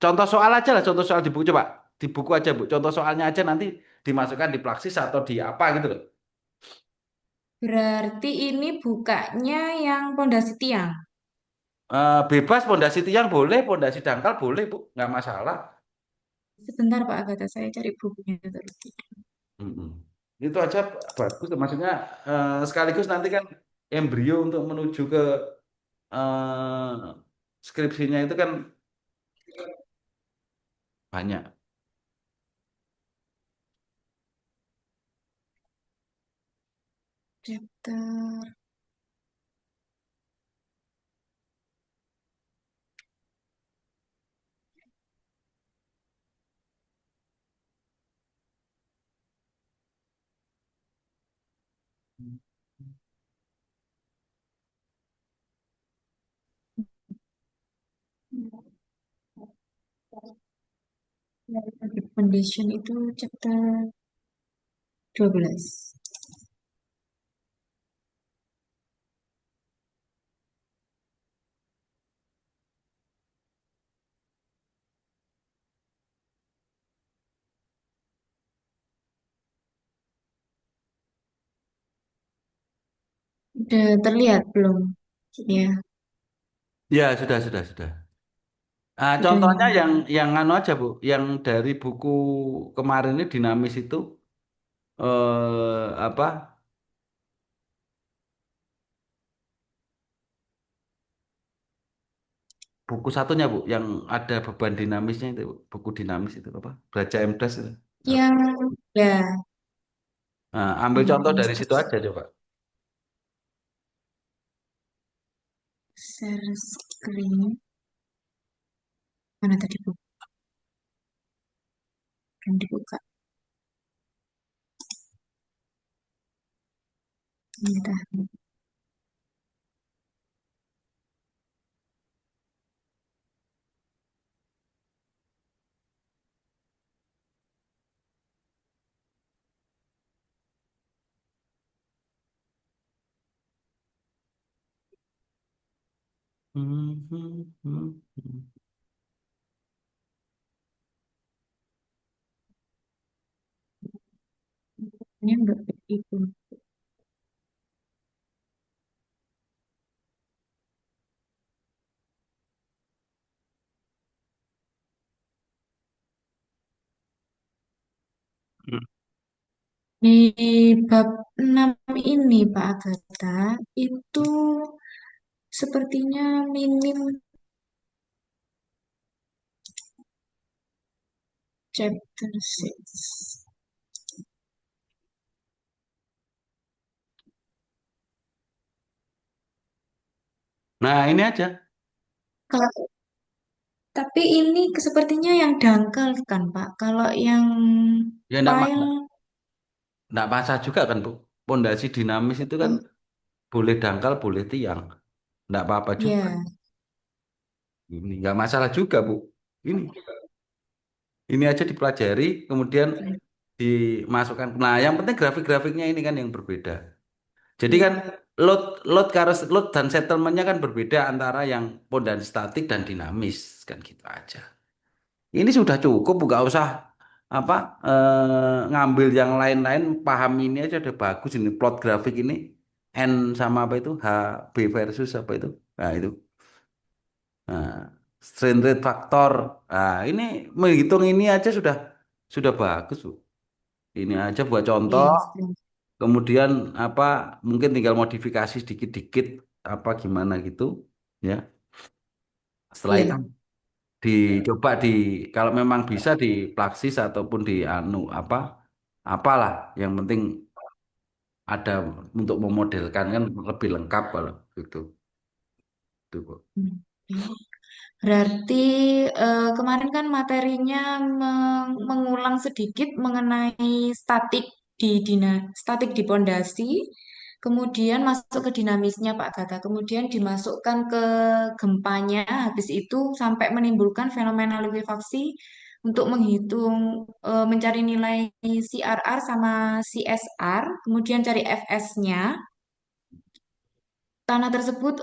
contoh soal aja lah, contoh soal di buku coba. Di buku aja, Bu. Contoh soalnya aja nanti dimasukkan di Praksis atau di apa gitu loh. Berarti ini bukanya yang pondasi tiang. Bebas pondasi tiang boleh, pondasi dangkal boleh, Bu. Nggak masalah. Sebentar Pak Agatha, saya cari bukunya terus. Mm-mm. Itu aja bagus. Maksudnya sekaligus nanti kan embrio untuk menuju ke eh, skripsinya itu kan banyak. Chapter. Foundation itu chapter 12. Udah terlihat belum? Ya, Ya, sudah, sudah. Ah, udah contohnya ini. yang anu aja Bu, yang dari buku kemarin ini dinamis itu apa? Buku satunya Bu, yang ada beban dinamisnya itu, Bu. Buku dinamis itu apa? Belajar MDAS itu. Satu. Yang ya, Nah, ambil yang contoh dari situ Mr. aja coba. Share screen. Mana tadi buku? Belum dibuka. Ini dah. Hmm, hmm, hmm, hmm. Ini enggak itu. Di bab 6 ini Pak Agatha itu sepertinya minim chapter 6. Nah, ini aja. Kalau tapi ini sepertinya yang dangkal kan Pak. Kalau yang Ya file enggak masalah juga kan Bu. Pondasi dinamis itu kan oh boleh dangkal, boleh tiang. Enggak apa-apa juga. ya, Ini nggak masalah juga, Bu. Ini ini aja dipelajari, kemudian dimasukkan. Nah, yang penting grafik-grafiknya ini kan yang berbeda. Jadi kan ya. load load dan settlementnya kan berbeda antara yang pondasi statik dan dinamis kan gitu aja. Ini sudah cukup, nggak usah apa ngambil yang lain-lain. Paham ini aja udah bagus ini plot grafik ini N sama apa itu H B versus apa itu. Nah, itu. Nah, strain rate faktor. Nah, ini menghitung ini aja sudah bagus, Bu. Ini aja buat contoh, Iya, kemudian apa mungkin tinggal modifikasi sedikit-dikit apa gimana gitu, ya. Setelah itu Iya. dicoba kalau memang bisa dipraksis ataupun di anu apalah yang penting ada untuk memodelkan kan lebih lengkap kalau gitu. Itu kok. Hmm. Berarti kemarin kan materinya mengulang sedikit mengenai statik di pondasi, kemudian masuk ke dinamisnya Pak Gata, kemudian dimasukkan ke gempanya, habis itu sampai menimbulkan fenomena likuifaksi untuk menghitung mencari nilai CRR sama CSR, kemudian cari FS-nya tanah tersebut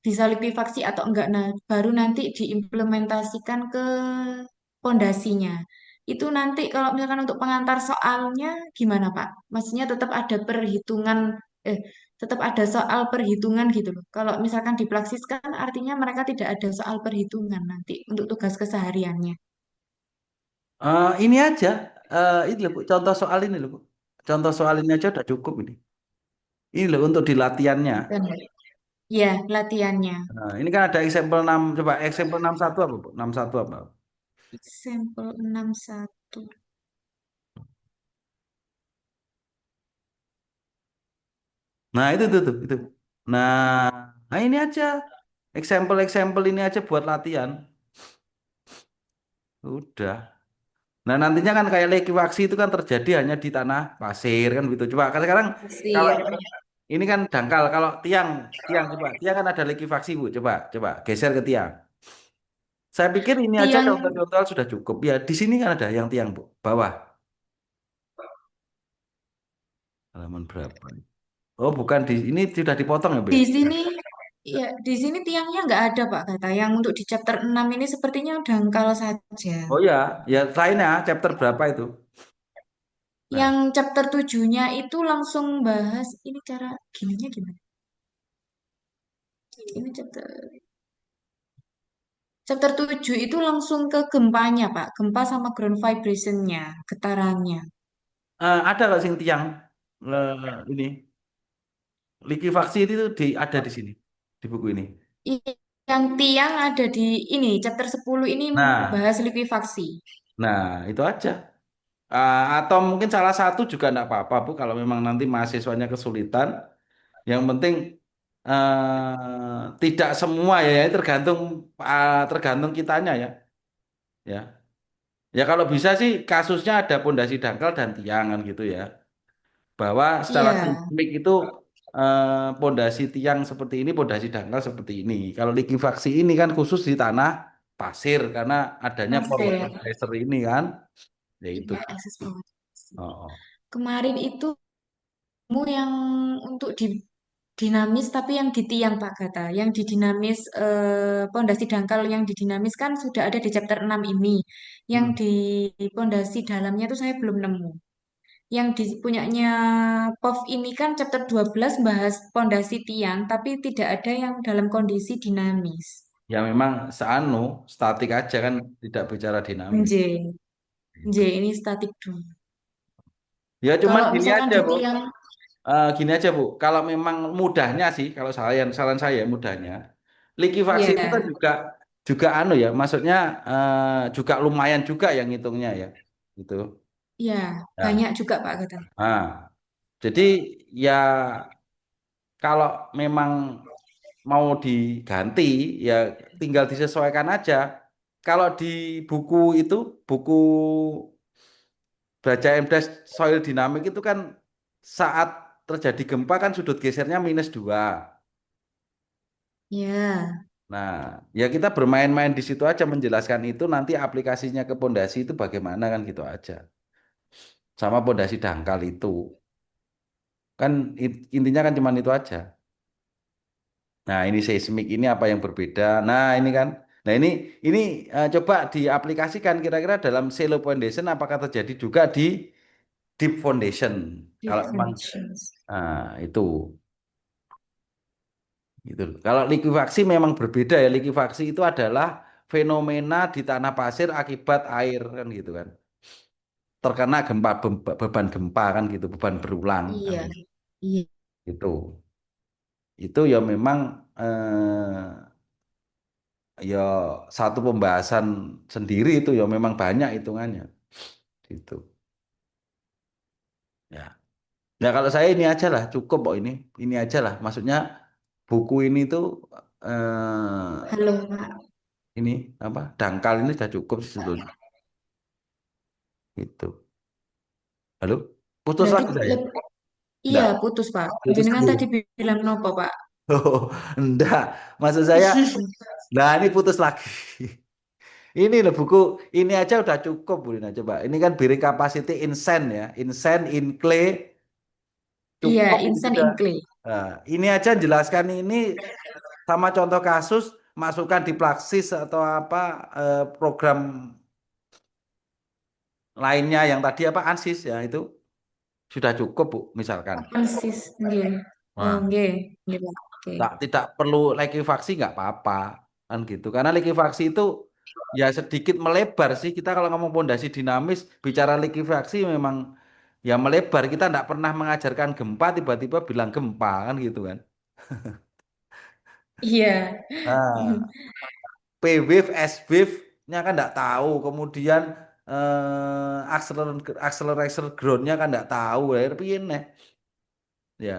bisa likuifaksi atau enggak. Nah, baru nanti diimplementasikan ke pondasinya. Itu nanti kalau misalkan untuk pengantar soalnya gimana, Pak? Maksudnya tetap ada perhitungan eh tetap ada soal perhitungan gitu loh. Kalau misalkan dipraksiskan artinya mereka tidak ada soal perhitungan nanti untuk tugas kesehariannya. Ini aja, ini loh Bu, contoh soal ini loh Bu. Contoh soal ini aja udah cukup ini. Ini loh untuk di latihannya. Benar. Ya, latihannya. Nah, ini kan ada example 6, coba example 61 apa Bu? 61 apa? Sampel 61. Nah, itu. Nah, nah ini aja. Example-example ini aja buat latihan. Udah. Nah, nantinya kan kayak lekuifaksi itu kan terjadi hanya di tanah pasir kan gitu. Coba kan sekarang kalau Sip. ini kan dangkal, kalau tiang, tiang coba, tiang kan ada lekuifaksi Bu. Coba geser ke tiang. Saya pikir ini aja Tiang contoh-contoh sudah cukup. Ya, di sini kan ada yang tiang Bu, bawah. Halaman berapa? Oh, bukan di ini sudah dipotong ya Bu di ya? sini, ya, di sini tiangnya nggak ada, Pak, kata. Yang untuk di chapter 6 ini sepertinya dangkal saja. Oh ya, ya lainnya chapter berapa itu? Yang Nah, chapter 7-nya itu langsung bahas ini cara gininya gimana? Ini chapter 7 itu langsung ke gempanya, Pak. Gempa sama ground vibration-nya, getarannya. ada nggak sing tiang ini likuifaksi itu ada di sini di buku ini. Yang tiang ada di ini, chapter 10 ini Nah, bahas likuifaksi. nah itu aja. Atau mungkin salah satu juga enggak apa-apa Bu kalau memang nanti mahasiswanya kesulitan. Yang penting tidak semua ya, ya tergantung tergantung kitanya ya. Ya. Ya kalau bisa sih kasusnya ada pondasi dangkal dan tiang kan gitu ya. Bahwa secara Iya, seismik itu pondasi tiang seperti ini, pondasi dangkal seperti ini. Kalau likuifaksi ini kan khusus di tanah pasir karena adanya power masih. pressure ini kan. Ya itu. Iya, akses bawah. Oh, oh. Kemarin itu kamu yang untuk di dinamis tapi yang di tiang Pak Gata. Yang di dinamis pondasi dangkal yang di dinamis kan sudah ada di chapter 6 ini. Yang Hmm. di pondasi dalamnya itu saya belum nemu. Yang di punyanya POV ini kan chapter 12 bahas pondasi tiang tapi tidak ada yang dalam kondisi dinamis. Ya memang statik aja kan tidak bicara dinamis. J. J Itu. ini statik dulu. Ya cuman Kalau gini misalkan aja di Bu. tiang, Gini aja Bu, kalau memang mudahnya sih, kalau saran saya mudahnya, likuifaksi itu kan ya, juga juga anu ya, maksudnya juga lumayan juga yang ngitungnya ya, gitu. ya banyak Ya, juga Pak Gata. jadi ya kalau memang mau diganti ya tinggal disesuaikan aja. Kalau di buku itu, buku Baja MDes Soil Dynamic itu kan saat terjadi gempa kan sudut gesernya -2. Ya. Nah, ya kita bermain-main di situ aja menjelaskan itu nanti aplikasinya ke pondasi itu bagaimana kan gitu aja. Sama pondasi dangkal itu. Kan intinya kan cuma itu aja. Nah, ini seismik ini apa yang berbeda. Nah, ini kan. Nah, ini coba diaplikasikan kira-kira dalam shallow foundation apakah terjadi juga di deep foundation. Kalau memang Differentials. itu gitu loh. Kalau likuifaksi memang berbeda ya. Likuifaksi itu adalah fenomena di tanah pasir akibat air kan gitu kan. Terkena beban gempa kan gitu, beban berulang kan Iya, gitu. iya. Itu ya memang eh, ya satu pembahasan sendiri itu ya memang banyak hitungannya gitu. Ya. Ya kalau saya ini aja lah cukup kok ini aja lah. Maksudnya buku ini tuh Halo, Pak. ini apa dangkal ini sudah cukup sih sebetulnya. Gitu. Halo, putus Berarti lagi saya. iya Enggak, putus, Pak. putus Jenengan lagi. tadi bilang nopo, Pak? Oh, enggak. Maksud saya, nah ini putus lagi. Ini loh buku ini aja udah cukup Bu Rina coba. Ini kan bearing capacity in sand ya, in sand, in clay Iya, cukup ini Insan sudah. Inkle. Nah, ini aja jelaskan ini sama contoh kasus masukkan di Praksis atau apa program lainnya yang tadi apa ANSYS ya itu sudah cukup Bu misalkan. Kapan sis? Nggih. Oh, Nah, nggih. Nggih, Pak. Oke. tidak perlu likuifaksi nggak apa-apa kan gitu. Karena likuifaksi itu ya sedikit melebar sih. Kita kalau ngomong pondasi dinamis bicara likuifaksi memang ya melebar. Kita nggak pernah mengajarkan gempa tiba-tiba bilang gempa kan gitu kan. Iya. Nah, P-wave, S-wave-nya kan nggak tahu. Kemudian acceleration ground-nya kan nggak tahu. Ya, piye neh. Ya.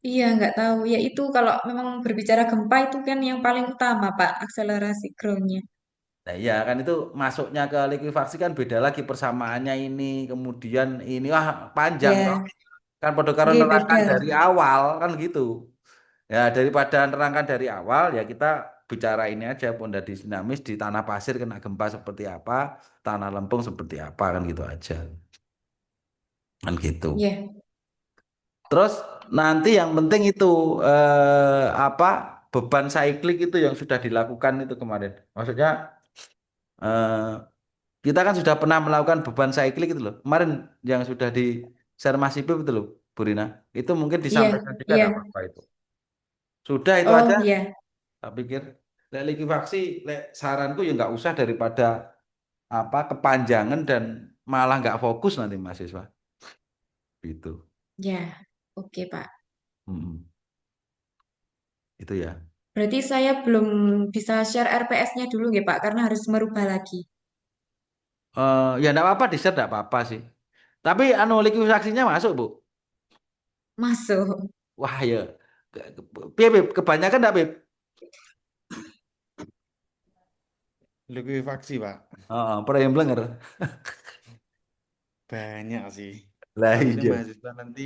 Iya, nggak tahu. Ya itu kalau memang berbicara gempa itu kan yang paling utama, Pak, akselerasi groundnya. Nah, iya kan itu masuknya ke likuifaksi kan beda lagi persamaannya ini, kemudian ini wah panjang toh. Ya, Kan pada karo nggih nerangkan beda. dari awal kan gitu. Ya daripada nerangkan dari awal ya kita bicara ini aja pondasi dinamis di tanah pasir kena gempa seperti apa, tanah lempung seperti apa kan gitu aja. Kan gitu. Iya, Terus nanti yang penting itu apa beban saiklik itu yang sudah dilakukan itu kemarin. Maksudnya eh, kita kan sudah pernah melakukan beban cycling itu loh. Kemarin yang sudah di share Mas Ipip itu loh, Bu Rina. Itu mungkin iya, disampaikan juga iya. nggak apa-apa itu. Sudah itu aja, Oh, iya. tak pikir. Lek likuifaksi, lek saranku ya nggak usah daripada apa kepanjangan dan malah nggak fokus nanti mahasiswa. Gitu. Ya. Oke, Pak. Mm-mm. Itu ya. Berarti saya belum bisa share RPS-nya dulu nggih, Pak, karena harus merubah lagi. Ya nggak apa-apa di share nggak apa-apa sih. Tapi anu likuifaksinya masuk Bu. Masuk. Wah ya. Piye, Bib? Kebanyakan nggak Bib? Likuifaksi, Pak. Oh, pernah yang blenger. Banyak sih. Lah Takutnya iya. mahasiswa nanti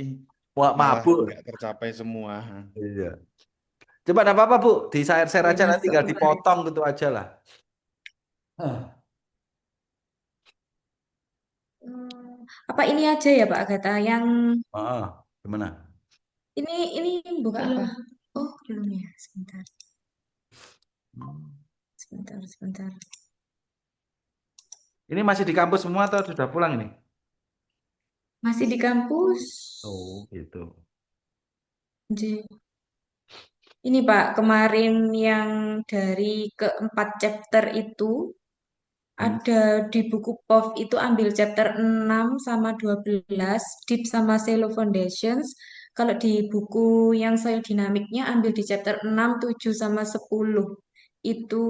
Wah, malah mabuk. nggak tercapai semua. Iya. Coba ada apa-apa, Bu? Di share-share Oke, aja nanti masuk tinggal kemarin. dipotong gitu aja lah. Hah. Apa ini aja ya, Pak Agatha? Yang Gimana? ini buka apa? Oh, belum ya. Sebentar. Hmm. Sebentar, sebentar. Ini masih di kampus semua atau sudah pulang ini? Masih di kampus. Oh, gitu. Di- Ini Pak, kemarin yang dari keempat chapter itu Hmm. ada di buku POV itu ambil chapter 6 sama 12, Deep sama Shallow Foundations. Kalau di buku yang saya dinamiknya ambil di chapter 6, 7 sama 10. Itu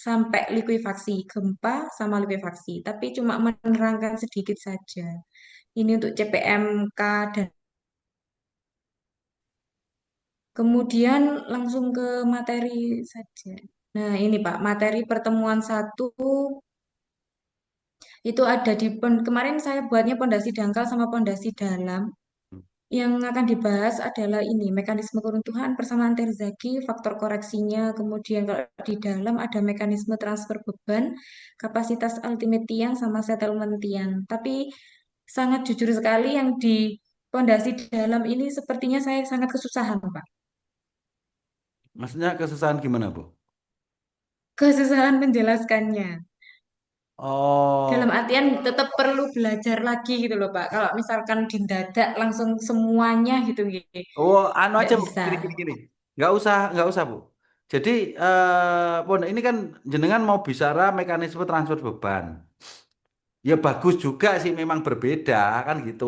sampai likuifaksi, gempa sama likuifaksi. Tapi cuma menerangkan sedikit saja. Ini untuk CPMK dan kemudian langsung ke materi saja. Nah, ini Pak, materi pertemuan satu itu ada di kemarin saya buatnya pondasi dangkal sama pondasi dalam. Yang akan dibahas adalah ini mekanisme keruntuhan, persamaan Terzaghi, faktor koreksinya, kemudian kalau di dalam ada mekanisme transfer beban, kapasitas ultimate tiang sama settlement tiang. Tapi sangat jujur sekali yang di pondasi dalam ini sepertinya saya sangat kesusahan, Pak. Maksudnya kesusahan gimana, Bu? Kesusahan menjelaskannya. Dalam Oh, artian tetap perlu belajar lagi gitu loh Pak. Kalau misalkan didadak langsung semuanya gitu, gitu. oh, anu Nggak aja, Bu. bisa. Gini. Nggak usah, Bu. Jadi, ini kan jenengan mau bicara mekanisme transfer beban. Ya bagus juga sih, memang berbeda kan gitu.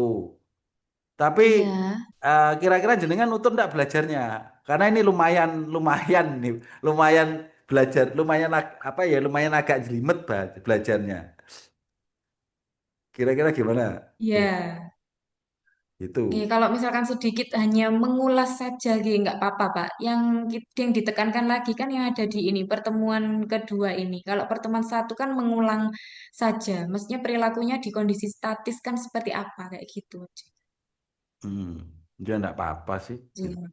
Tapi Iya. kira-kira jenengan nutut enggak belajarnya? Karena ini lumayan, lumayan nih, lumayan belajar lumayan apa ya lumayan agak jelimet belajarnya. Kira-kira gimana? Be? Ya. Itu. Kalau misalkan sedikit hanya mengulas saja, nggak apa-apa, Pak. Yang ditekankan lagi kan yang ada di ini pertemuan kedua ini. Kalau pertemuan satu kan mengulang saja, maksudnya perilakunya di kondisi statis kan seperti apa kayak gitu aja. Hmm, ya enggak apa-apa sih. Gitu. Iya. Gitu.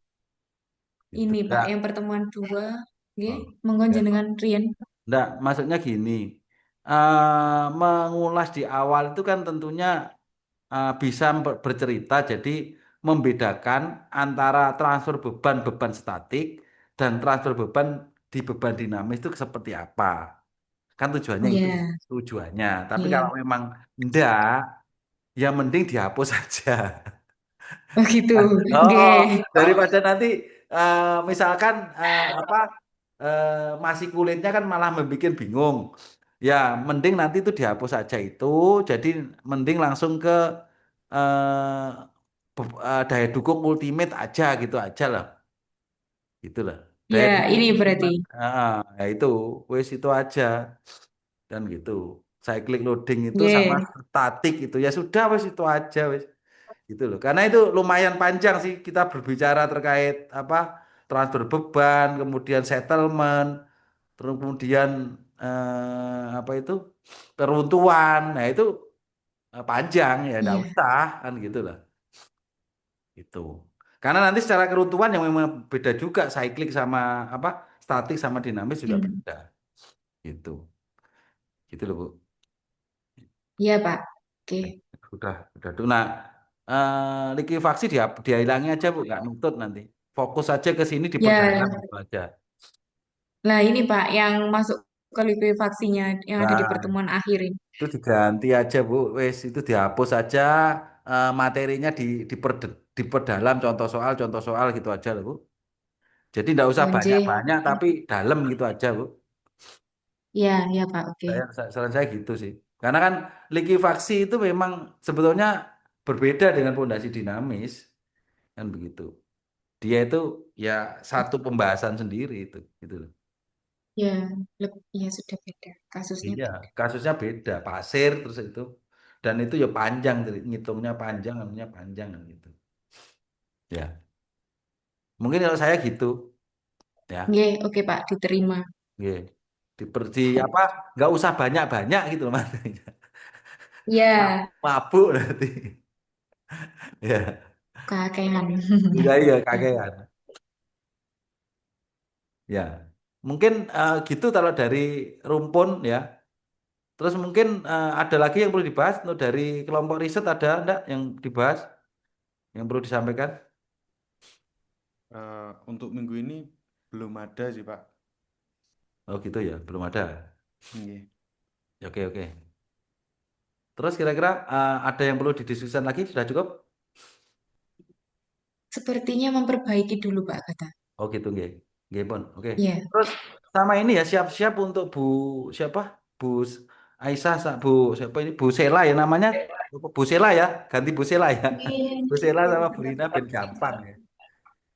Ini Pak, Enggak. yang pertemuan dua, nggih, Oh, monggo ya. jenengan Rian. Enggak, maksudnya gini. Mengulas di awal itu kan tentunya bisa bercerita jadi membedakan antara transfer beban statik dan transfer beban di beban dinamis itu seperti apa. Kan tujuannya itu Iya, tujuannya. Tapi kalau iya. memang enggak, ya mending dihapus saja. Oh gitu, Oh, nggih. daripada nanti misalkan apa masih kulitnya kan malah membuat bingung. Ya, mending nanti itu dihapus saja itu. Jadi mending langsung ke eh, daya dukung ultimate aja gitu aja lah. Gitu lah. Daya Ya, dukung ini berarti. ultimate. Ya itu, wes itu aja dan gitu. Cyclic loading itu sama Nggih. statik itu ya sudah wes itu aja wes. Gitu loh. Karena itu lumayan panjang sih kita berbicara terkait apa transfer beban, kemudian settlement, terus kemudian apa itu peruntuhan. Nah, itu panjang ya enggak Iya, usah kan gitu lah. Itu. Karena nanti secara keruntuhan yang memang beda juga cyclic sama apa statik sama dinamis juga hmm. beda. Gitu. Gitu loh, Bu. Iya Pak. Oke. Udah tuh. Nah, likuifaksi dia hilangi aja Bu, nggak nutut nanti. Fokus aja ke sini diperdalam Ya, gitu aja. nah ini Pak yang masuk ke likuifaksinya yang ada di Nah, pertemuan akhir ini. itu diganti aja Bu, wes itu dihapus aja materinya diperdalam contoh soal gitu aja loh Bu. Jadi nggak usah Onje. banyak-banyak tapi dalam gitu aja Bu. Iya, iya Pak. Oke. Saran saya gitu sih. Karena kan likuifaksi itu memang sebetulnya berbeda dengan pondasi dinamis kan begitu. Dia itu ya satu pembahasan sendiri itu gitu loh. Ya, ya sudah beda. Kasusnya Iya, beda. kasusnya beda, pasir terus itu. Dan itu ya panjang, ngitungnya panjang, anunya panjang kan gitu. Ya, mungkin kalau saya gitu, ya. Nggih, oke Pak, diterima. Nggih. Apa? Nggak usah banyak-banyak gitu loh Mas. Ya, Mabuk nanti. Ya, kakean. iya kakean. Ya, mungkin gitu kalau dari rumpun ya. Terus mungkin ada lagi yang perlu dibahas untuk dari kelompok riset ada enggak yang dibahas, yang perlu disampaikan? Untuk minggu ini belum ada sih Pak. Oh gitu ya, belum ada. Nggih. Ya, oke oke. Terus kira-kira ada yang perlu didiskusikan lagi? Sudah cukup? Sepertinya memperbaiki dulu Pak kata. Oh gitu nggih. Nggih pun. Oke. Ya. Terus sama ini ya siap-siap untuk Bu siapa? Bu Aisyah, Bu siapa ini? Bu Sela ya namanya. Bu Sela ya, ganti Bu Sela ya. Bu Sela sama Bu Rina ben gampang ya.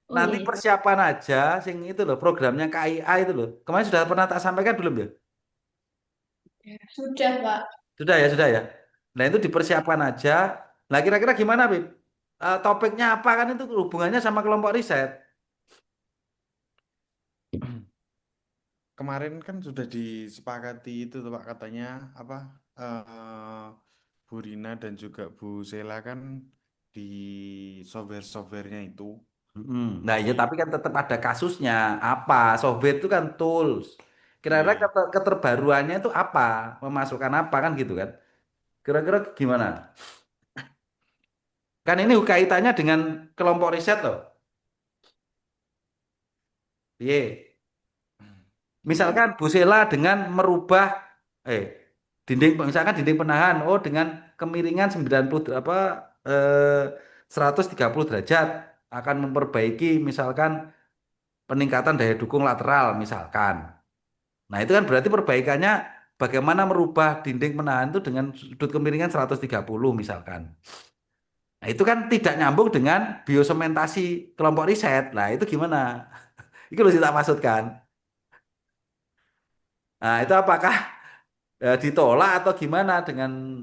Oh Nanti iya. persiapan aja sing itu loh programnya KIA itu loh. Kemarin sudah pernah tak sampaikan belum ya? Sudah, Pak. Sudah ya. Nah, itu dipersiapkan aja. Nah, kira-kira gimana, Bib? Topiknya apa kan itu hubungannya sama kelompok riset. Kemarin kan sudah disepakati itu tuh Pak katanya apa Bu Rina dan juga Bu Sela kan di software-softwarenya itu. Mm-mm. Nah, Jadi iya tapi kan tetap ada kasusnya. Apa? Software itu kan tools. Kira-kira iya. keterbaruannya itu apa? Memasukkan apa kan gitu kan? Kira-kira gimana? Kan ini kaitannya dengan kelompok riset loh. Iya. Misalkan Bu Sela dengan merubah eh misalkan dinding penahan dengan kemiringan 90 apa 130 derajat akan memperbaiki misalkan peningkatan daya dukung lateral misalkan. Nah, itu kan berarti perbaikannya bagaimana merubah dinding penahan itu dengan sudut kemiringan 130 misalkan. Nah, itu kan tidak nyambung dengan biosementasi kelompok riset. Nah, itu gimana? Itu loh sih tak maksudkan. Nah, itu apakah ditolak atau gimana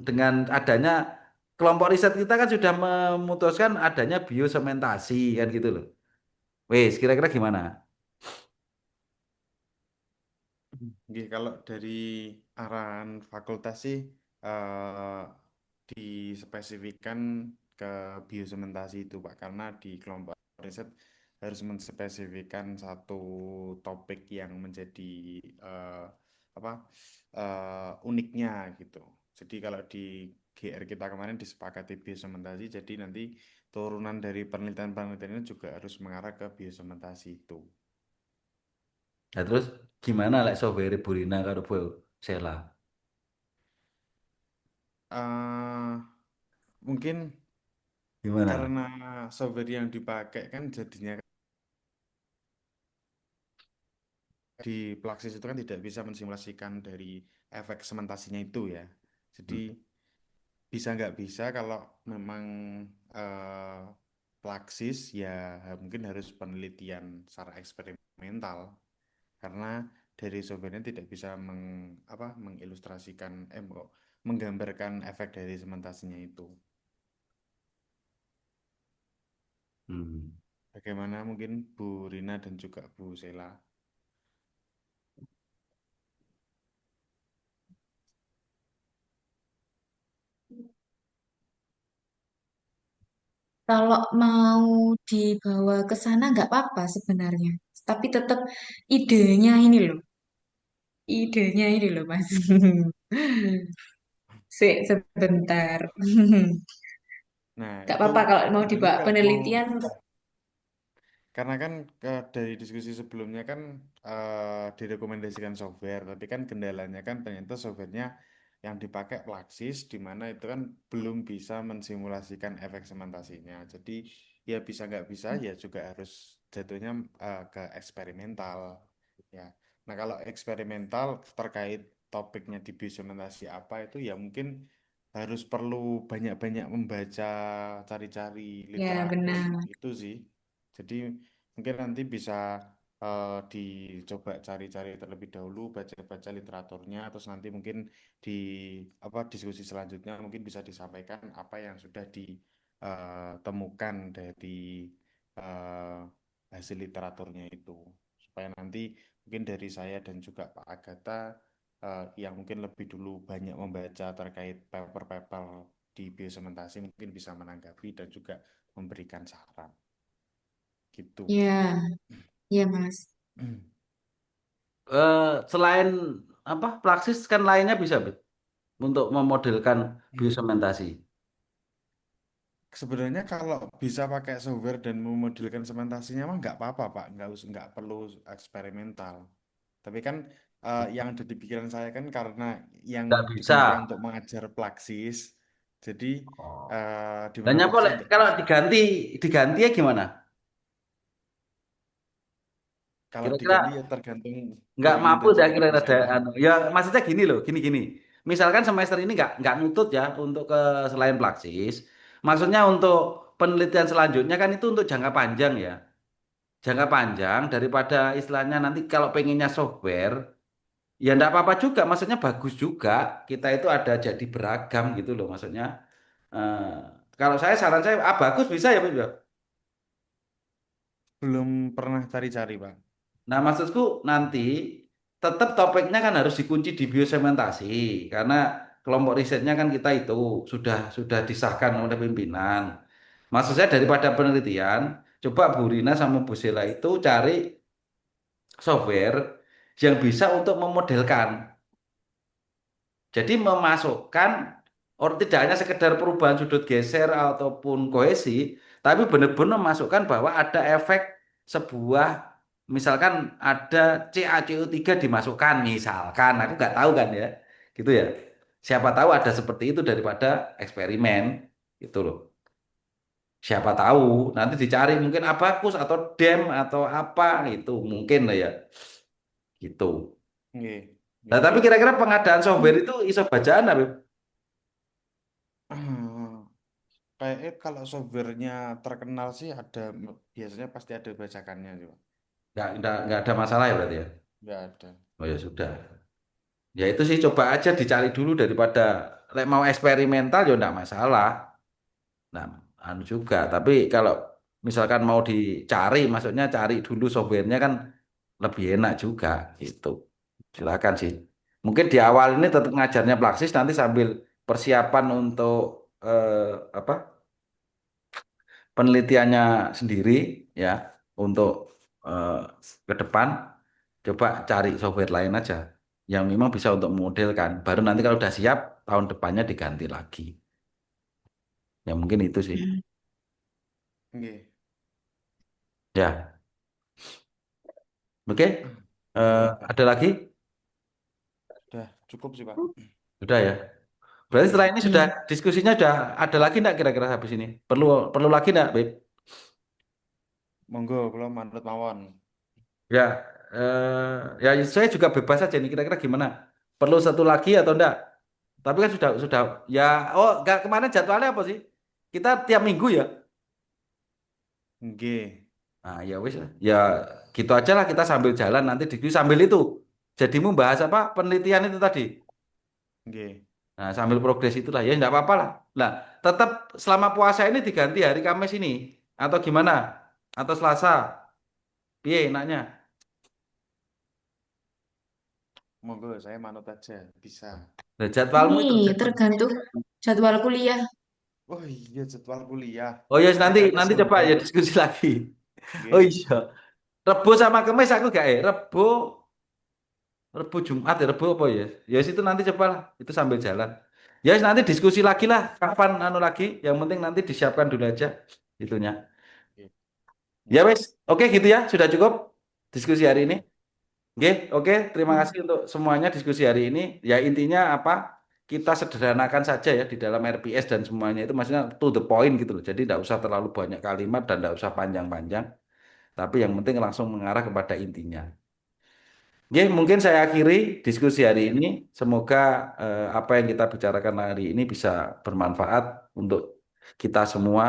dengan adanya kelompok riset kita kan sudah memutuskan adanya biosementasi kan gitu loh. Wes, kira-kira gimana? Nggih, kalau dari arahan fakultas sih eh, dispesifikkan ke biosementasi itu Pak, karena di kelompok riset harus menspesifikkan satu topik yang menjadi eh, apa uniknya gitu. Jadi kalau di GR kita kemarin disepakati biosementasi, jadi nanti turunan dari penelitian-penelitian ini juga harus mengarah ke biosementasi itu. Nah, terus gimana like software Burina karo Bu Sela? eh Mungkin Gimana? karena software yang dipakai kan jadinya di Plaxis itu kan tidak bisa mensimulasikan dari efek sementasinya itu ya. Jadi bisa nggak bisa kalau memang eh, Plaxis ya mungkin harus penelitian secara eksperimental karena dari softwarenya tidak bisa mengilustrasikan menggambarkan efek dari sementasinya itu. Hmm. Bagaimana mungkin Bu Rina dan juga Bu Sela? Kalau mau dibawa ke sana nggak apa-apa sebenarnya. Tapi tetap idenya ini loh. Idenya ini loh, Mas. Sebentar. Nah, Nggak itu apa-apa kalau mau sebenarnya dibawa kalau mau penelitian. karena kan dari diskusi sebelumnya kan direkomendasikan software, tapi kan kendalanya kan ternyata softwarenya yang dipakai Plaxis, di mana itu kan belum bisa mensimulasikan efek sementasinya. Jadi ya bisa nggak bisa ya juga harus jatuhnya ke eksperimental. Ya. Nah kalau eksperimental terkait topiknya di biosementasi apa itu ya mungkin harus perlu banyak-banyak membaca, cari-cari Ya, literatur benar. itu sih. Jadi mungkin nanti bisa dicoba cari-cari terlebih dahulu, baca-baca literaturnya, terus nanti mungkin di diskusi selanjutnya mungkin bisa disampaikan apa yang sudah ditemukan dari eh, hasil literaturnya itu, supaya nanti mungkin dari saya dan juga Pak Agatha yang mungkin lebih dulu banyak membaca terkait paper-paper di biosementasi mungkin bisa menanggapi dan juga memberikan saran gitu. Ya, ya, Mas. Selain apa Plaxis kan lainnya bisa Bet, untuk memodelkan biosementasi. Sebenarnya kalau bisa pakai software dan memodelkan sementasinya mah nggak apa-apa Pak, nggak perlu eksperimental. Tapi kan yang ada di pikiran saya kan karena yang Nggak bisa. digunakan untuk mengajar Plaxis, jadi Oh. di Dan mana nyapa Plaxis nggak kalau bisa. diganti ya gimana? Kalau Kira-kira diganti ya tergantung Bu nggak Rina mampu dan dah juga kira Bu ada Sela. anu. Ya maksudnya gini loh, gini-gini. Misalkan semester ini nggak nutut ya untuk ke selain Plaxis. Maksudnya untuk penelitian selanjutnya kan itu untuk jangka panjang ya. Jangka panjang daripada istilahnya nanti kalau pengennya software, ya nggak apa-apa juga. Maksudnya bagus juga. Kita itu ada jadi beragam gitu loh. Maksudnya eh, kalau saya saran saya bagus bisa ya, Bu, ya? Belum pernah cari-cari Pak. Nah, maksudku nanti tetap topiknya kan harus dikunci di biosementasi karena kelompok risetnya kan kita itu sudah disahkan oleh pimpinan. Maksud saya daripada penelitian, coba Bu Rina sama Bu Sela itu cari software yang bisa untuk memodelkan. Jadi memasukkan tidak hanya sekedar perubahan sudut geser ataupun kohesi, tapi benar-benar memasukkan bahwa ada efek sebuah, misalkan ada CaCO3 dimasukkan, misalkan, aku nggak tahu kan ya, gitu ya. Siapa tahu ada seperti itu daripada eksperimen, itu loh. Siapa tahu nanti dicari mungkin abakus atau dem atau apa itu mungkin lah ya, gitu. Nggih, Nah, nggih. tapi kira-kira pengadaan software itu iso bacaan apa? Kayaknya kalau softwarenya terkenal sih biasanya pasti ada bajakannya sih Pak. Nggak ada masalah ya berarti ya. Nggak ada. Oh ya sudah. Ya itu sih coba aja dicari dulu daripada mau eksperimental ya enggak masalah. Nah, anu juga. Tapi kalau misalkan mau dicari, maksudnya cari dulu softwarenya kan lebih enak juga gitu. Silakan sih. Mungkin di awal ini tetap ngajarnya praksis, nanti sambil persiapan untuk apa penelitiannya sendiri ya untuk eh, ke depan coba cari software lain aja yang memang bisa untuk memodelkan. Baru nanti kalau udah siap tahun depannya diganti lagi. Ya mungkin itu sih. Hmm. Nggih. Ya, oke. Nggih. Ada lagi? Udah cukup sih, Pak. Sudah ya. Berarti setelah Nggih. ini sudah Iya. diskusinya sudah ada lagi enggak kira-kira habis ini? Perlu perlu lagi enggak, Beb? Monggo kula manut mawon. Ya, ya saya juga bebas aja nih. Kira-kira gimana? Perlu satu lagi atau enggak? Tapi kan sudah ya. Oh, enggak kemarin jadwalnya apa sih? Kita tiap minggu ya. Nggih. Nah, ya wis lah. Ya gitu aja lah kita sambil jalan nanti diskusi sambil itu. Jadimu bahas apa? Penelitian itu tadi. Nggih. Nah, sambil progres itulah ya enggak apa-apa lah. Nah, tetap selama puasa ini diganti hari Kamis ini atau gimana? Atau Selasa? Piye enaknya? Monggo saya manut aja, bisa. Nah, jadwalmu Ini itu jadwal. tergantung jadwal kuliah. Oh iya, jadwal kuliah. Oh ya nanti Beda nanti coba Desember. ya diskusi lagi. Oh Nggih. iya, Rebo sama Kamis aku gak Rebo, Rebo Jumat ya Rebo apa ya? Ya itu nanti coba lah, itu sambil jalan. Ya nanti diskusi lagi lah, kapan anu lagi? Yang penting nanti disiapkan dulu aja itunya. Nggih. Ya Nggih. wes, oke gitu ya, sudah cukup diskusi hari ini. Oke, oke, terima Hmm. kasih untuk semuanya diskusi hari ini. Ya intinya apa? Kita sederhanakan saja ya di dalam RPS dan semuanya itu maksudnya to the point gitu loh. Jadi tidak usah terlalu banyak kalimat dan tidak usah panjang-panjang. Tapi yang penting langsung mengarah kepada intinya. Oke, mungkin saya akhiri diskusi hari ini. Semoga apa yang kita bicarakan hari ini bisa bermanfaat untuk kita semua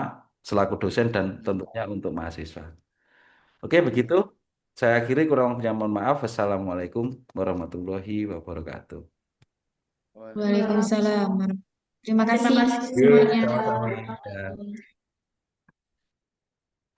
selaku dosen dan tentunya untuk mahasiswa. Oke, begitu. Saya akhiri kurang lebihnya mohon maaf. Wassalamualaikum warahmatullahi wabarakatuh. Waalaikumsalam. Waalaikumsalam. Terima Terima kasih kasih Yuk, semuanya. sama-sama. Ya.